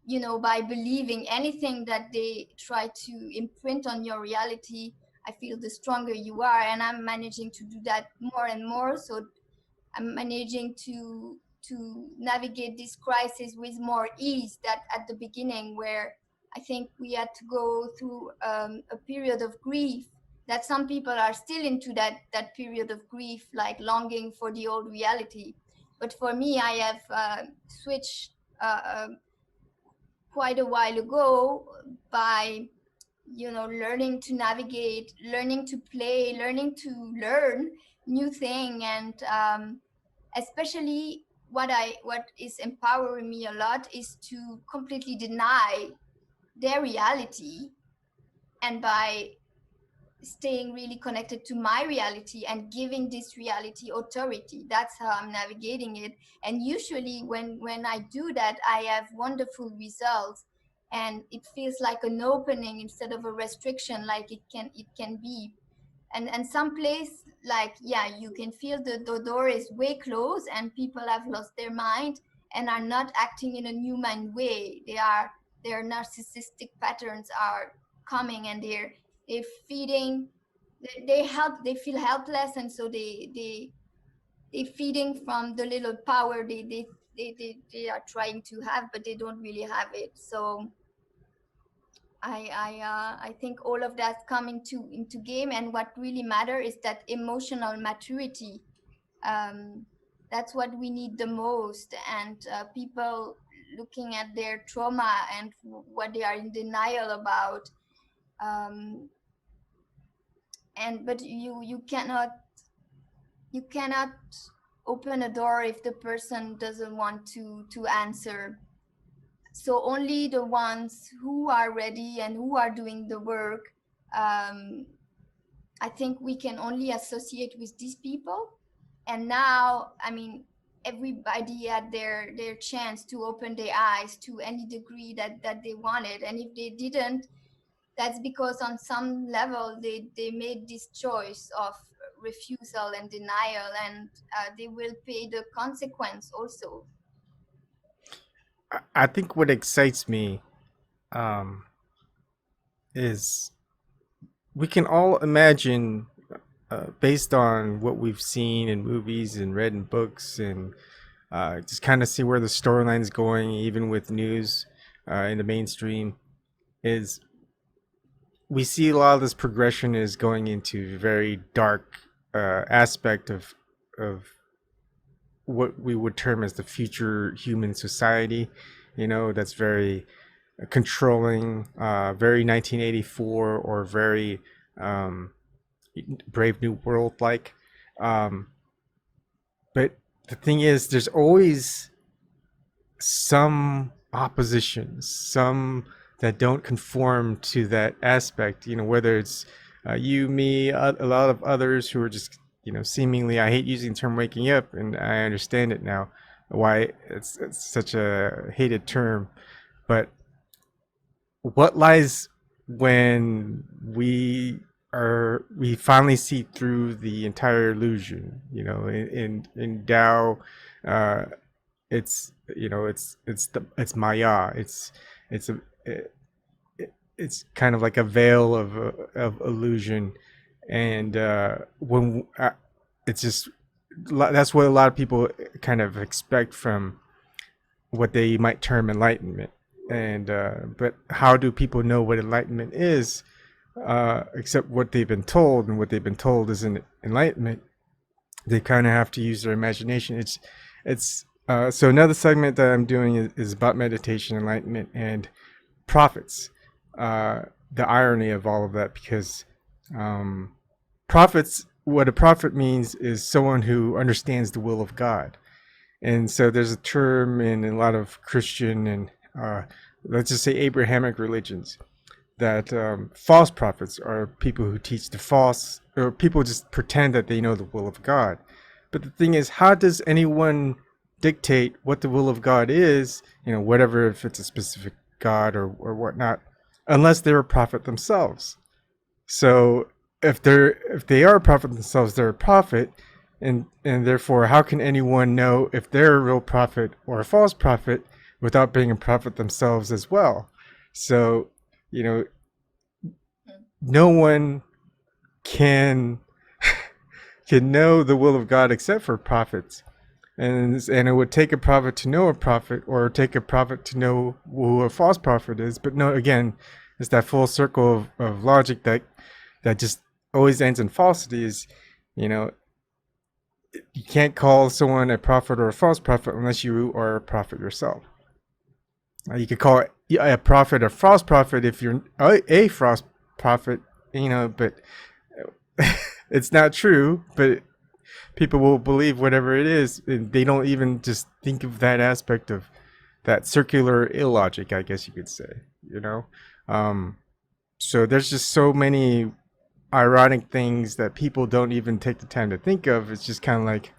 you know, by believing anything that they try to imprint on your reality, I feel the stronger you are. And I'm managing to do that more and more. So I'm managing to navigate this crisis with more ease that at the beginning, where I think we had to go through a period of grief, that some people are still into that period of grief, like longing for the old reality. But for me, I have switched quite a while ago by, you know, learning to navigate, learning to play, learning to learn new thing. And especially what is empowering me a lot is to completely deny their reality, and by staying really connected to my reality and giving this reality authority. That's how I'm navigating it. And usually when I do that, I have wonderful results, and it feels like an opening instead of a restriction, like it can be. And some place, like, yeah, you can feel the door is way closed and people have lost their mind and are not acting in a human way. Their narcissistic patterns are coming, and they're feeding, they feel helpless, and so they feeding from the little power they are trying to have, but they don't really have it. So I think all of that's coming into game, and what really matter is that emotional maturity. Um, that's what we need the most, and people looking at their trauma and what they are in denial about. Um, and but you cannot open a door if the person doesn't want to answer. So only the ones who are ready and who are doing the work, um, I think we can only associate with these people. And now, I mean, everybody had their chance to open their eyes to any degree that they wanted. And if they didn't, that's because on some level they made this choice of refusal and denial, and they will pay the consequence also. I think what excites me um, is we can all imagine, based on what we've seen in movies and read in books, and just kind of see where the storyline's going, even with news in the mainstream, is we see a lot of this progression is going into very dark aspect of what we would term as the future human society. You know, that's very controlling, very 1984 or very um, Brave New World like. Um, but the thing is, there's always some opposition, some that don't conform to that aspect. You know, whether it's you, me, a lot of others who are just, you know, seemingly. I hate using the term "waking up," and I understand it now why it's such a hated term. But what lies when we finally see through the entire illusion? You know, in Tao, uh, it's, you know, it's Maya. It's a it, it's kind of like a veil of illusion, and when it's just that's what a lot of people kind of expect from what they might term enlightenment. And but how do people know what enlightenment is, except what they've been told, and what they've been told isn't enlightenment? They kind of have to use their imagination. It's so another segment that I'm doing is about meditation, enlightenment, and prophets. The irony of all of that, because um, prophets, what a prophet means is someone who understands the will of God. And so there's a term in a lot of Christian and let's just say Abrahamic religions that false prophets are people who teach the false, or people just pretend that they know the will of God. But the thing is, how does anyone dictate what the will of God is, whatever, if it's a specific God or whatnot, unless they're a prophet themselves. So if they are a prophet themselves, they're a prophet, and therefore, how can anyone know if they're a real prophet or a false prophet without being a prophet themselves as well? So, no one can know the will of God except for prophets. And it would take a prophet to know a prophet, or take a prophet to know who a false prophet is. But no, again, it's that full circle of logic that just always ends in falsity. Is, you can't call someone a prophet or a false prophet unless you are a prophet yourself. You could call a prophet a false prophet if you're a false prophet, but it's not true. But people will believe whatever it is, and they don't even just think of that aspect of that circular illogic, I guess you could say. So there's just so many ironic things that people don't even take the time to think of. It's just kind of like,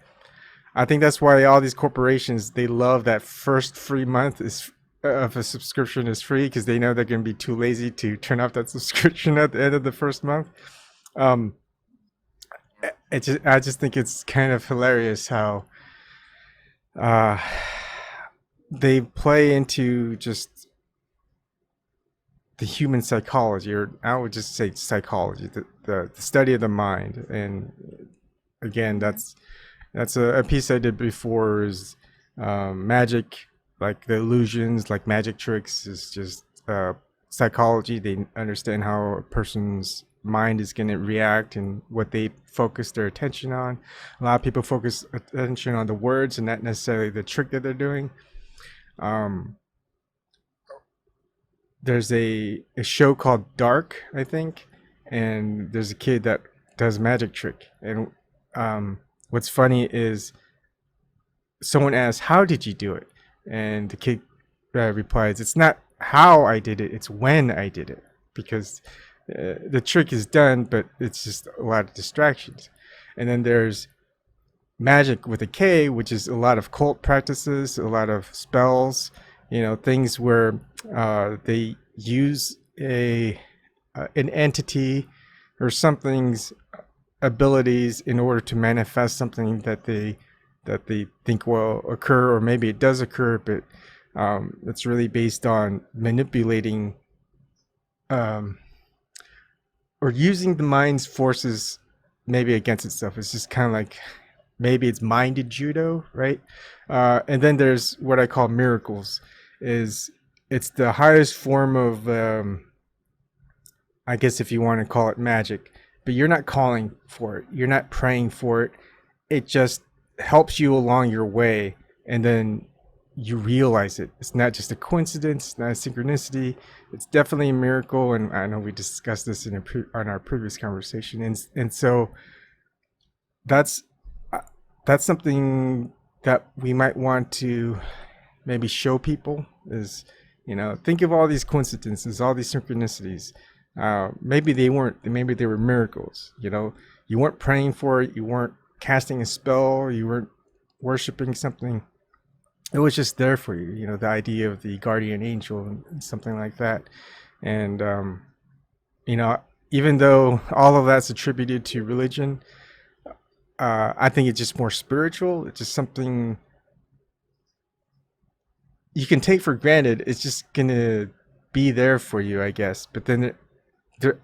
I think that's why all these corporations, they love that first free month of a subscription is free, because they know they're going to be too lazy to turn off that subscription at the end of the first month. I just think it's kind of hilarious how they play into just the human psychology, or I would just say psychology, the study of the mind. And again, that's a piece I did before, is magic, like the illusions, like magic tricks, is just psychology. They understand how a person's mind is going to react and what they focus their attention on. A lot of people focus attention on the words and not necessarily the trick that they're doing. There's a show called Dark, I think, and there's a kid that does magic trick. And what's funny is someone asks, "How did you do it?" And the kid replies, "It's not how I did it, it's when I did it." Because the trick is done, but it's just a lot of distractions. And then there's magic with a K, which is a lot of cult practices, a lot of spells, things where they use an entity or something's abilities in order to manifest something that they think will occur, or maybe it does occur, but it's really based on manipulating or using the mind's forces maybe against itself. It's just kind of like, maybe it's minded judo, right? And then there's what I call miracles. It's the highest form of, I guess if you want to call it magic, but you're not calling for it. You're not praying for it. It just helps you along your way, and then you realize it. It's not just a coincidence, it's not a synchronicity. It's definitely a miracle, and I know we discussed this on our previous conversation. And so that's something that we might want to maybe show people is, think of all these coincidences, all these synchronicities. Maybe they weren't. Maybe they were miracles. You weren't praying for it. You weren't casting a spell. You weren't worshiping something. It was just there for you. The idea of the guardian angel and something like that. And even though all of that's attributed to religion, I think it's just more spiritual. It's just something you can take for granted. It's just gonna be there for you, I guess. But then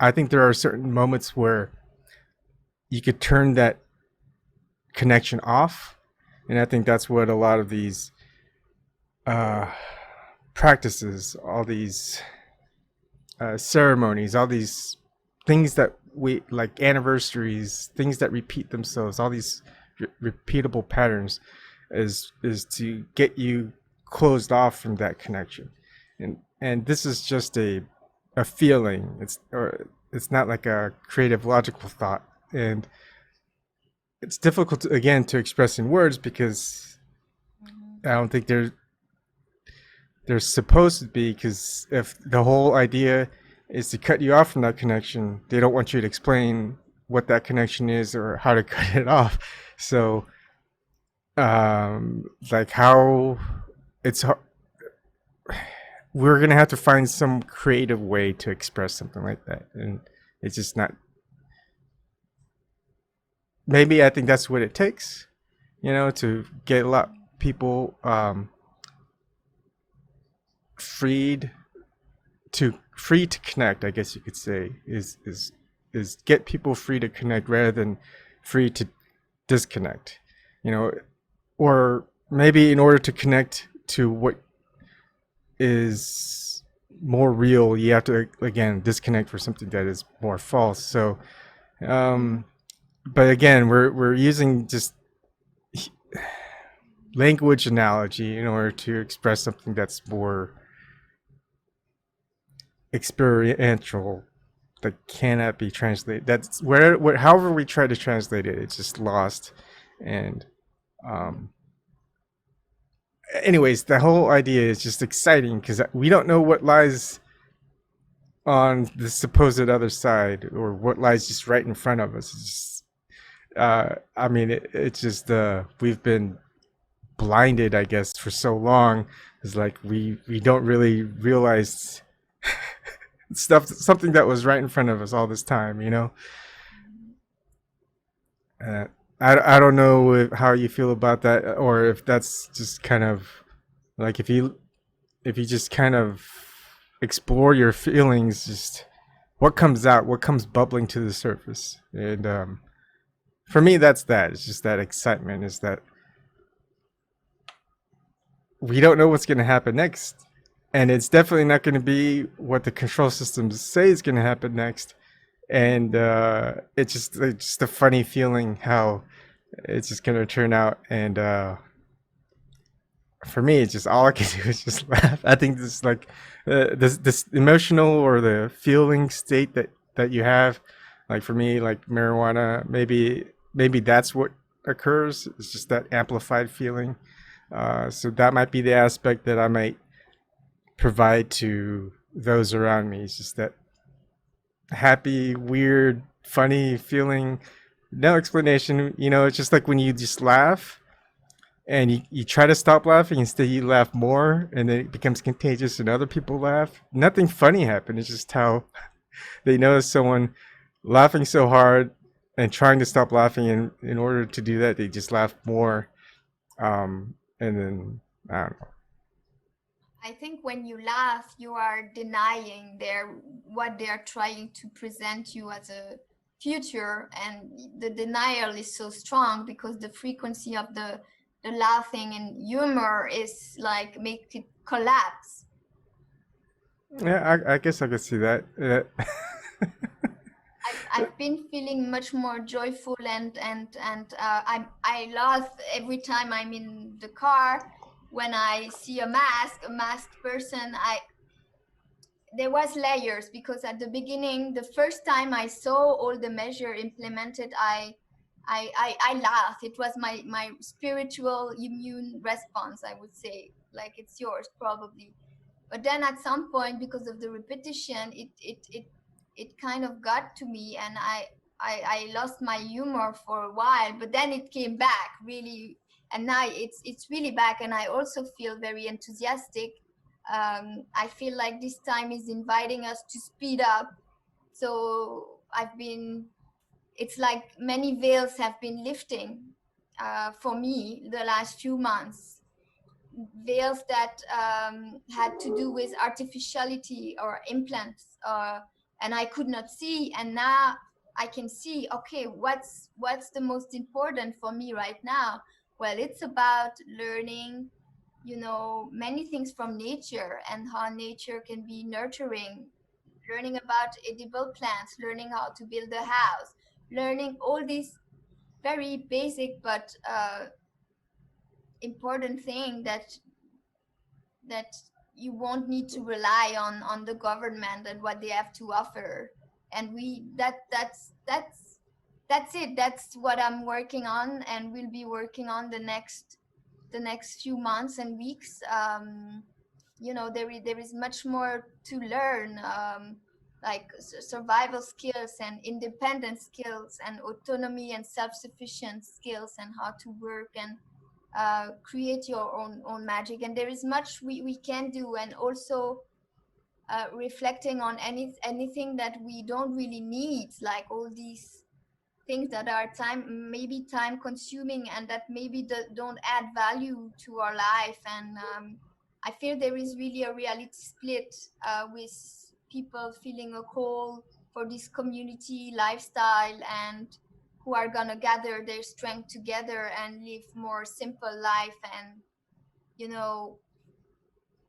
I think there are certain moments where you could turn that connection off, and I think that's what a lot of these practices, all these ceremonies, all these things that we like, anniversaries, things that repeat themselves, all these repeatable patterns, is to get you closed off from that connection. And this is just a feeling. It's not like a creative logical thought, and it's difficult to express in words, because I don't think there's supposed to be, because if the whole idea is to cut you off from that connection, they don't want you to explain what that connection is or how to cut it off. So like how it's we're gonna have to find some creative way to express something like that, and it's just not. Maybe I think that's what it takes, to get a lot of people freed free to connect. I guess you could say is get people free to connect rather than free to disconnect, you know, or maybe in order to connect to what is more real, you have to again disconnect for something that is more false. So, but again, we're using just language analogy in order to express something that's more experiential that cannot be translated. That's where however we try to translate it, it's just lost. And um, anyways, the whole idea is just exciting because we don't know what lies on the supposed other side or what lies just right in front of us. It's just, I mean, it's just we've been blinded, I guess, for so long. It's like we don't really realize something that was right in front of us all this time. Uh, I don't know how you feel about that, or if that's just kind of like if you just kind of explore your feelings, just what comes out, what comes bubbling to the surface. And for me, that's that. It's just that excitement. Is that we don't know what's going to happen next, and it's definitely not going to be what the control systems say is going to happen next. And it's just a funny feeling how it's just going to turn out. And for me, it's just all I can do is just laugh. I think this like this emotional or the feeling state that you have, like for me, like marijuana, maybe that's what occurs. It's just that amplified feeling. So that might be the aspect that I might provide to those around me. It's just that happy, weird, funny feeling. No explanation. It's just like when you just laugh and you try to stop laughing, instead you laugh more and then it becomes contagious and other people laugh. Nothing funny happened. It's just how they notice someone laughing so hard and trying to stop laughing, and in order to do that they just laugh more. And then I don't know. I think when you laugh, you are denying what they are trying to present you as a future, and the denial is so strong because the frequency of the laughing and humor is like make it collapse. Yeah, I guess I could see that. I've been feeling much more joyful and I laugh every time I'm in the car when I see a masked person. There was layers because at the beginning, the first time I saw all the measure implemented, I laughed. It was my spiritual immune response, I would say, like it's yours probably. But then at some point, because of the repetition, it kind of got to me, and I lost my humor for a while, but then it came back really, and now it's really back, and I also feel very enthusiastic. I feel like this time is inviting us to speed up. So it's like many veils have been lifting for me the last few months. Veils that had to do with artificiality or implants, and I could not see, and now I can see. Okay, what's the most important for me right now? Well, it's about learning, many things from nature and how nature can be nurturing, learning about edible plants, learning how to build a house, learning all these very basic but important thing that you won't need to rely on the government and what they have to offer. And that's it. That's what I'm working on and will be working on the next few months and weeks. There is much more to learn, like survival skills and independent skills and autonomy and self-sufficient skills and how to work and create your own magic. And there is much we can do, and also reflecting on anything that we don't really need, like all these things that are maybe time consuming, and that maybe don't add value to our life. And I feel there is really a reality split with people feeling a call for this community lifestyle, and who are gonna gather their strength together and live more simple life, and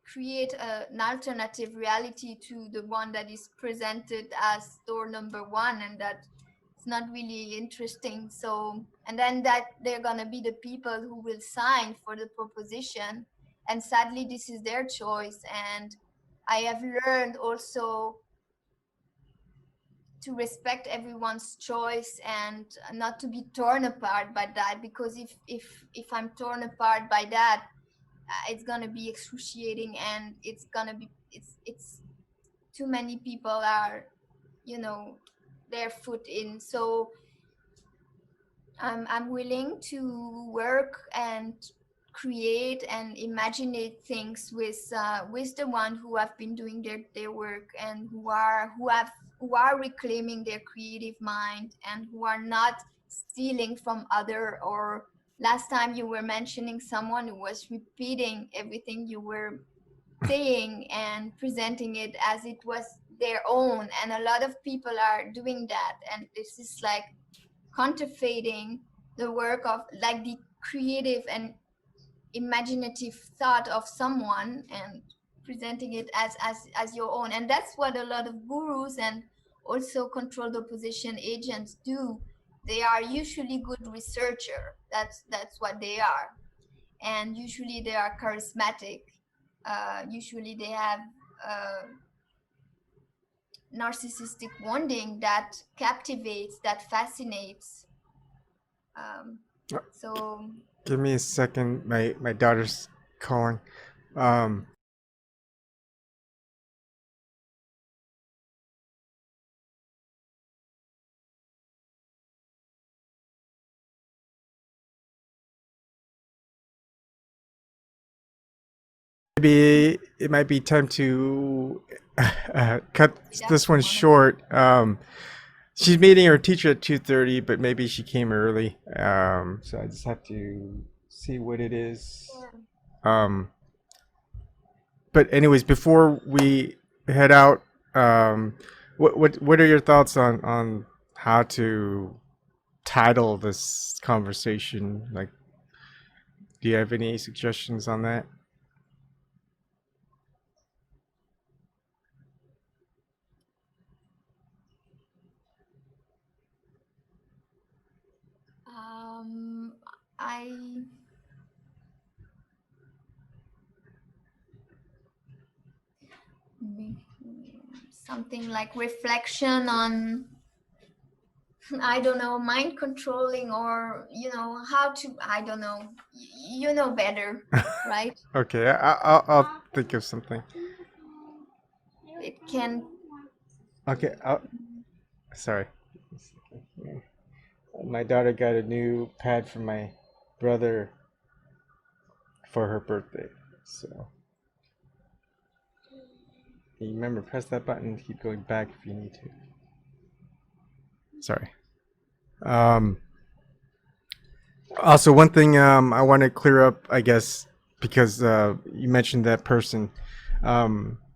create an alternative reality to the one that is presented as door number one, and that it's not really interesting. So, and then that they're gonna be the people who will sign for the proposition, and sadly this is their choice. And I have learned also to respect everyone's choice and not to be torn apart by that, because if I'm torn apart by that, it's gonna be excruciating, and it's gonna be it's too many people are their foot in. So I'm willing to work and create and imagine things with the one who have been doing their work, and who are reclaiming their creative mind, and who are not stealing from other. Or last time you were mentioning someone who was repeating everything you were saying and presenting it as it was their own, and a lot of people are doing that, and this is like counterfeiting the work of, like, the creative and imaginative thought of someone, and presenting it as your own. And that's what a lot of gurus and also controlled opposition agents do. They are usually good researcher. That's what they are. And usually they are charismatic. Usually they have narcissistic wounding that captivates, that fascinates. So Give me a second. My daughter's calling. Maybe it might be time to cut this one short. She's meeting her teacher at 2:30, but maybe she came early. So I just have to see what it is. Um, but anyways, before we head out, what are your thoughts on how to title this conversation? Like, do you have any suggestions on that? I something like reflection on, I don't know, mind controlling, or how to, I don't know, you know better, right? Okay, I'll think of something. It can. Okay, sorry. My daughter got a new pad from my brother for her birthday. So you remember, press that button and keep going back if you need to. Sorry. Um, Also, one thing I want to clear up, I guess, because you mentioned that person.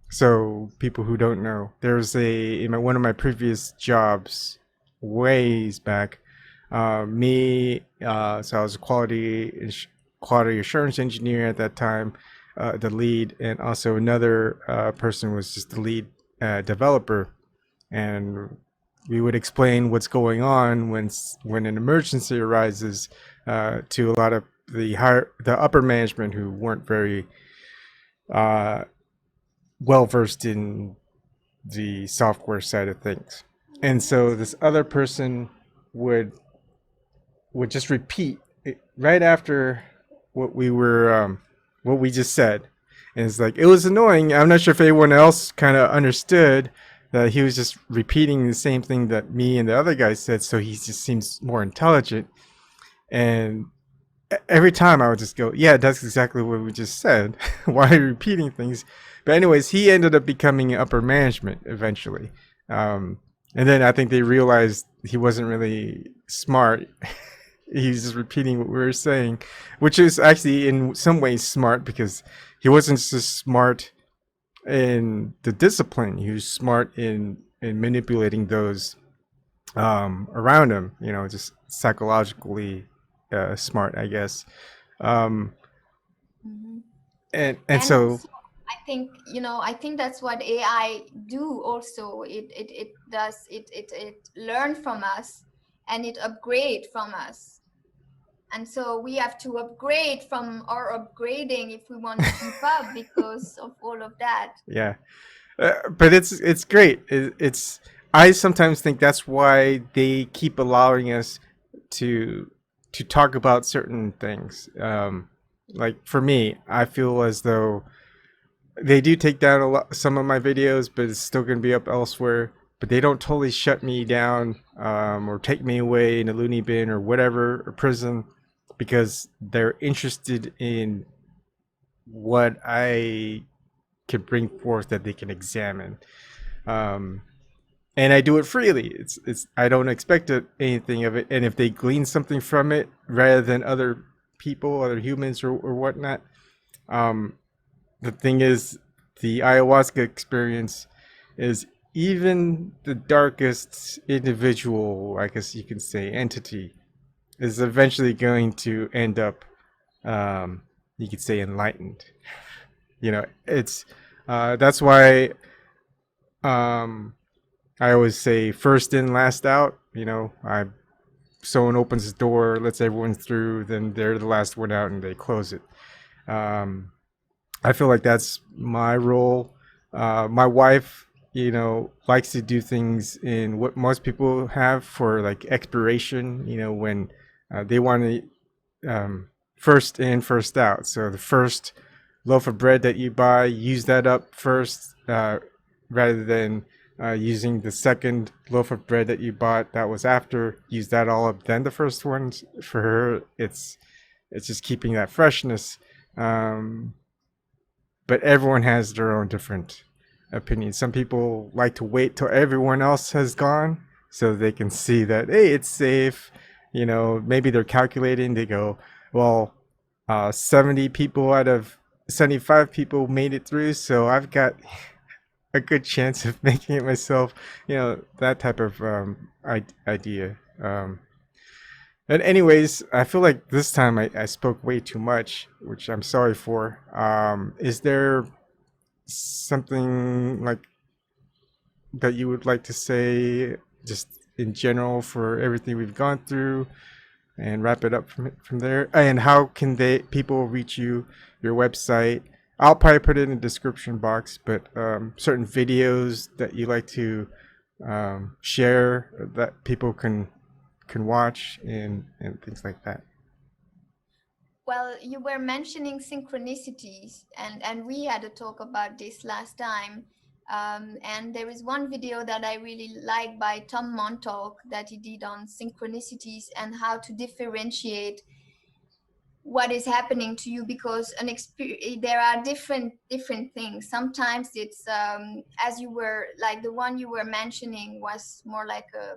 So people who don't know, there's one of my previous jobs, ways back. So I was a quality assurance engineer at that time, the lead, and also another person was just the lead developer, and we would explain what's going on when an emergency arises to a lot of the upper management who weren't very well versed in the software side of things. And so this other person would just repeat it right after what we just said. And it's like, it was annoying. I'm not sure if anyone else kind of understood that he was just repeating the same thing that me and the other guy said, so he just seems more intelligent. And every time I would just go, yeah, that's exactly what we just said. Why are you repeating things? But anyways, he ended up becoming upper management eventually. Um, and then I think they realized he wasn't really smart. He's just repeating what we were saying, which is actually in some ways smart because he wasn't just smart in the discipline. He was smart in manipulating those around him. You know, just psychologically smart, I guess. Um, Hmm. and And so also, I think, I think that's what AI do also. It does, it learn from us and it upgrade from us. And so we have to upgrade from our upgrading if we want to keep up because of all of that. yeah, but it's great. It's I sometimes think that's why they keep allowing us to to talk about certain things. Like for me, I feel as though they do take down a lot some of my videos, but it's still going to be up elsewhere. But they don't totally shut me down or take me away in a loony bin or whatever or prison because they're interested in what I can bring forth that they can examine. Um, and I do it freely. It's I don't expect anything of it. And if they glean something from it rather than other people, other humans or whatnot, um, the thing is, the ayahuasca experience is even the darkest individual, I guess you can say, entity, is eventually going to end up, you could say, enlightened. You know, it's that's why um, I always say first in, last out. You know, I someone opens the door, lets everyone through, then they're the last one out, and they close it. Um, I feel like that's my role. My wife, you know, likes to do things in what most people have for like expiration. You know, when they want to first in, first out. So the first loaf of bread that you buy, use that up first, rather than using the second loaf of bread that you bought that was after. Use that all up, then the first one. For her, it's just keeping that freshness. Um, but everyone has their own different opinions. Some people like to wait till everyone else has gone so they can see that, hey, it's safe. You know, maybe they're calculating. They go, well, 70 people out of 75 people made it through, so I've got a good chance of making it myself. You know, that type of idea. And anyways, I feel like this time I spoke way too much, which I'm sorry for. Is there something like that you would like to say just in general for everything we've gone through and wrap it up from there? And how can they people reach you, your website? I'll probably put it in the description box, but certain videos that you like to share that people can watch and things like that. Well, you were mentioning synchronicities, and we had a talk about this last time. And there is one video that I really like by Tom Montauk that he did on synchronicities and how to differentiate what is happening to you, because there are different things. Sometimes it's as you were like the one you were mentioning was more like a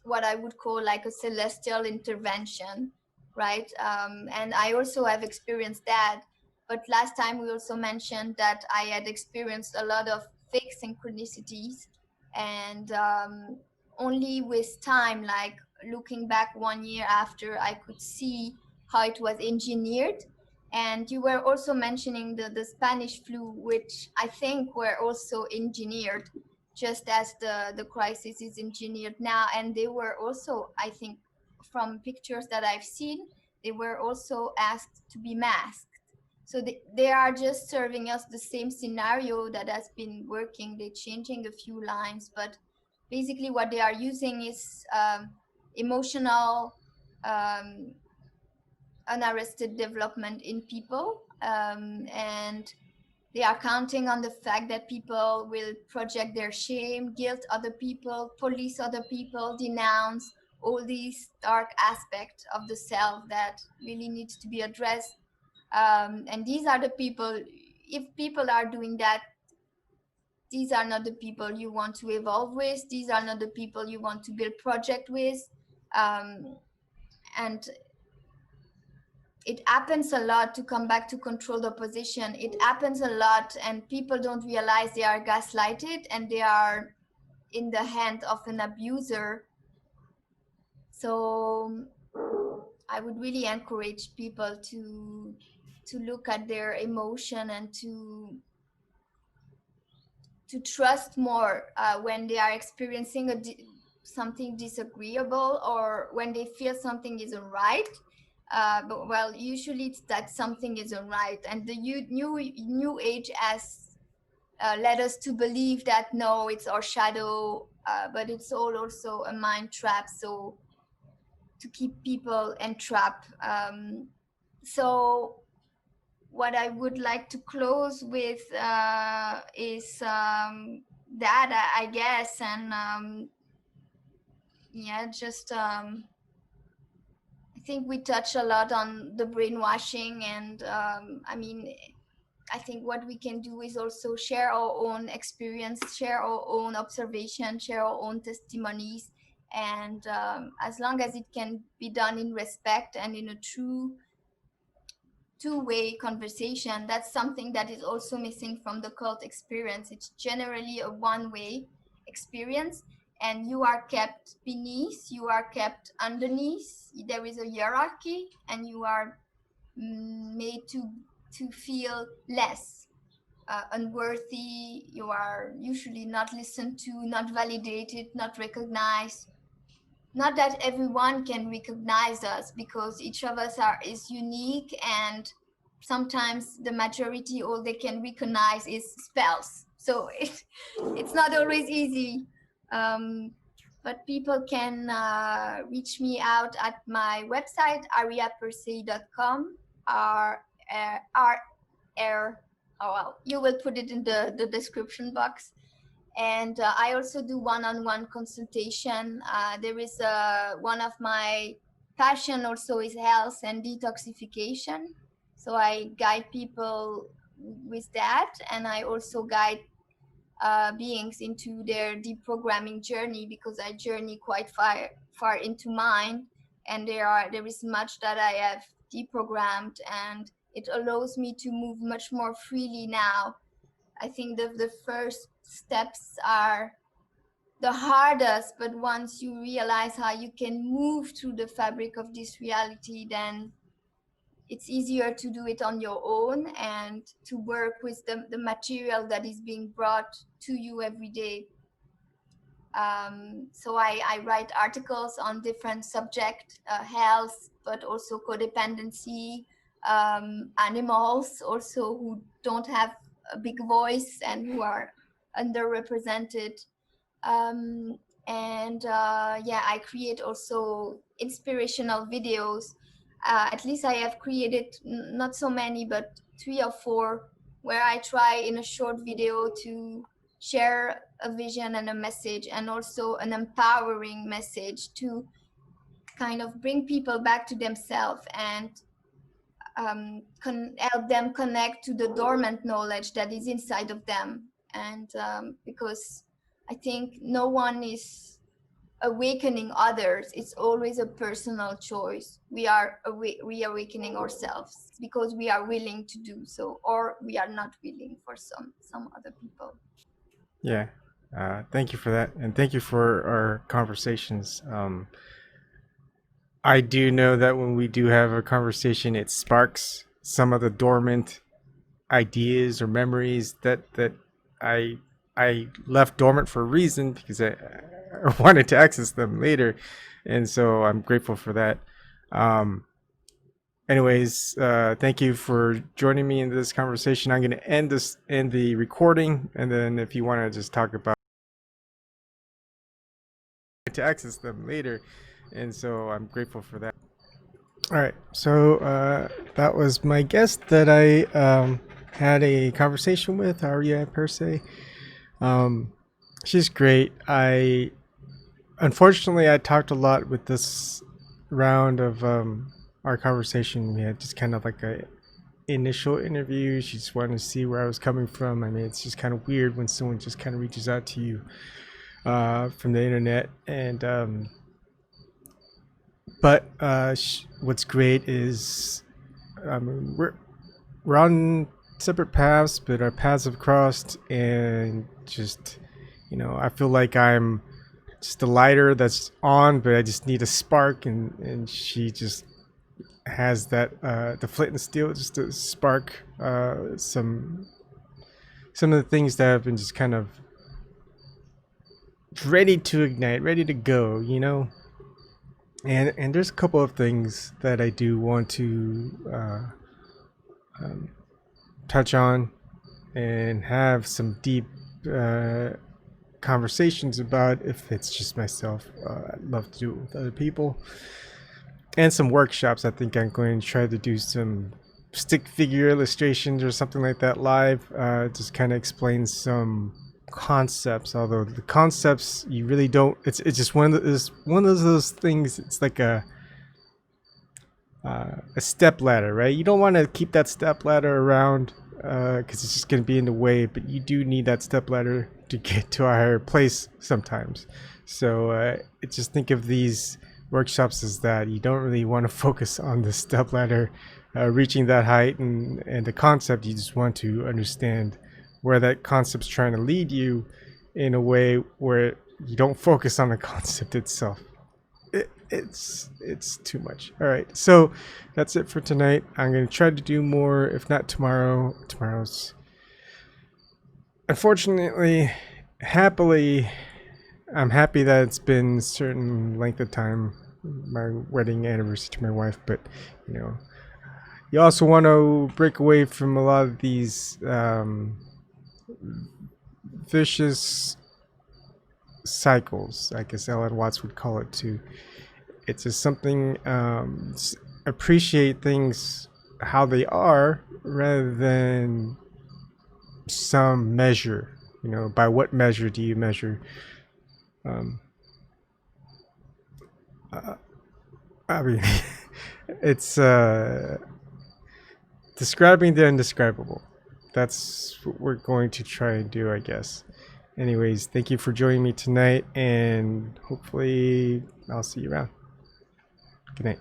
what I would call like a celestial intervention, right? And I also have experienced that. But last time we also mentioned that I had experienced a lot of fake synchronicities, and only with time, like looking back 1 year after, I could see how it was engineered. And you were also mentioning the Spanish flu, which I think were also engineered just as the crisis is engineered now. And they were also, I think, from pictures that I've seen, they were also asked to be masked. So they are just serving us the same scenario that has been working. They're changing a few lines, but basically what they are using is emotional um, unarrested development in people, and they are counting on the fact that people will project their shame, guilt other people, police other people, denounce, all these dark aspects of the self that really needs to be addressed. And these are the people, if people are doing that, these are not the people you want to evolve with. These are not the people you want to build project with. And it happens a lot, to come back to control the position. It happens a lot, and people don't realize they are gaslighted and they are in the hand of an abuser. So I would really encourage people to look at their emotion and to trust more when they are experiencing something disagreeable, or when they feel something isn't right. But well, usually it's that something isn't right, and the new age has led us to believe that no, it's our shadow, but it's all also a mind trap. So to keep people entrapped. So what I would like to close with is that, I guess, and yeah, just I think we touch a lot on the brainwashing, and I mean, I think what we can do is also share our own experience, share our own observation, share our own testimonies, and as long as it can be done in respect and in a true two-way conversation. That's something that is also missing from the cult experience. It's generally a one-way experience, and you are kept beneath, you are kept underneath. There is a hierarchy, and you are made to feel less, unworthy. You are usually not listened to, not validated, not recognized. Not that everyone can recognize us, because each of us is unique, and sometimes the majority, all they can recognize is spells. So it's not always easy. But people can reach me out at my website, ariapersei.com. Oh, well, you will put it in the description box. And I also do one-on-one consultation. There is one of my passion also is health and detoxification. So I guide people with that, and I also guide beings into their deprogramming journey, because I journey quite far into mine, and there is much that I have deprogrammed, and it allows me to move much more freely now. I think the first steps are the hardest, but once you realize how you can move through the fabric of this reality, then it's easier to do it on your own and to work with the material that is being brought to you every day. So I write articles on different subjects, health, but also codependency, animals also who don't have a big voice and who are underrepresented. Yeah, I create also inspirational videos. At least I have created not so many, but 3 or 4, where I try in a short video to share a vision and a message, and also an empowering message to kind of bring people back to themselves, and help them connect to the dormant knowledge that is inside of them. And because I think no one is awakening others, it's always a personal choice. We are reawakening ourselves because we are willing to do so, or we are not willing for some other people. Yeah. Thank you for that. And thank you for our conversations. I do know that when we do have a conversation, it sparks some of the dormant ideas or memories that I left dormant for a reason, because I wanted to access them later, and so I'm grateful for that. Anyways, thank you for joining me in this conversation. I'm going to end the recording, and then if you want to just talk about to access them later, and so I'm grateful for that. All right, so that was my guest that I had a conversation with, Aria Persei. She's great. I unfortunately, I talked a lot with this round of our conversation. We had just kind of like a initial interview. She just wanted to see where I was coming from. I mean, it's just kind of weird when someone just kind of reaches out to you from the internet. And but what's great is, I mean, we're on separate paths, but our paths have crossed, and just, you know, I feel like I'm just the lighter that's on, but I just need a spark, and she just has that the flint and steel just to spark some of the things that have been just kind of ready to ignite, ready to go, you know. And there's a couple of things that I do want to touch on and have some deep conversations about. If it's just myself, I'd love to do it with other people. And some workshops. I think I'm going to try to do some stick figure illustrations or something like that live. Just kind of explain some concepts, although the concepts you really don't, it's just one of those things. It's like a step ladder, right? You don't want to keep that step ladder around because it's just going to be in the way, but you do need that step ladder to get to a higher place sometimes. So just think of these workshops as that. You don't really want to focus on the step ladder reaching that height and the concept. You just want to understand where that concept's trying to lead you in a way where you don't focus on the concept itself. It's too much. All right, so that's it for tonight. I'm going to try to do more, if not tomorrow. Tomorrow's, unfortunately, happily, I'm happy that it's been a certain length of time, my wedding anniversary to my wife, but you know, you also want to break away from a lot of these vicious cycles, I guess Alan Watts would call it too. It's just something, appreciate things how they are rather than some measure. You know, by what measure do you measure? I mean, it's describing the indescribable. That's what we're going to try and do, I guess. Anyways, thank you for joining me tonight, and hopefully I'll see you around. Good night.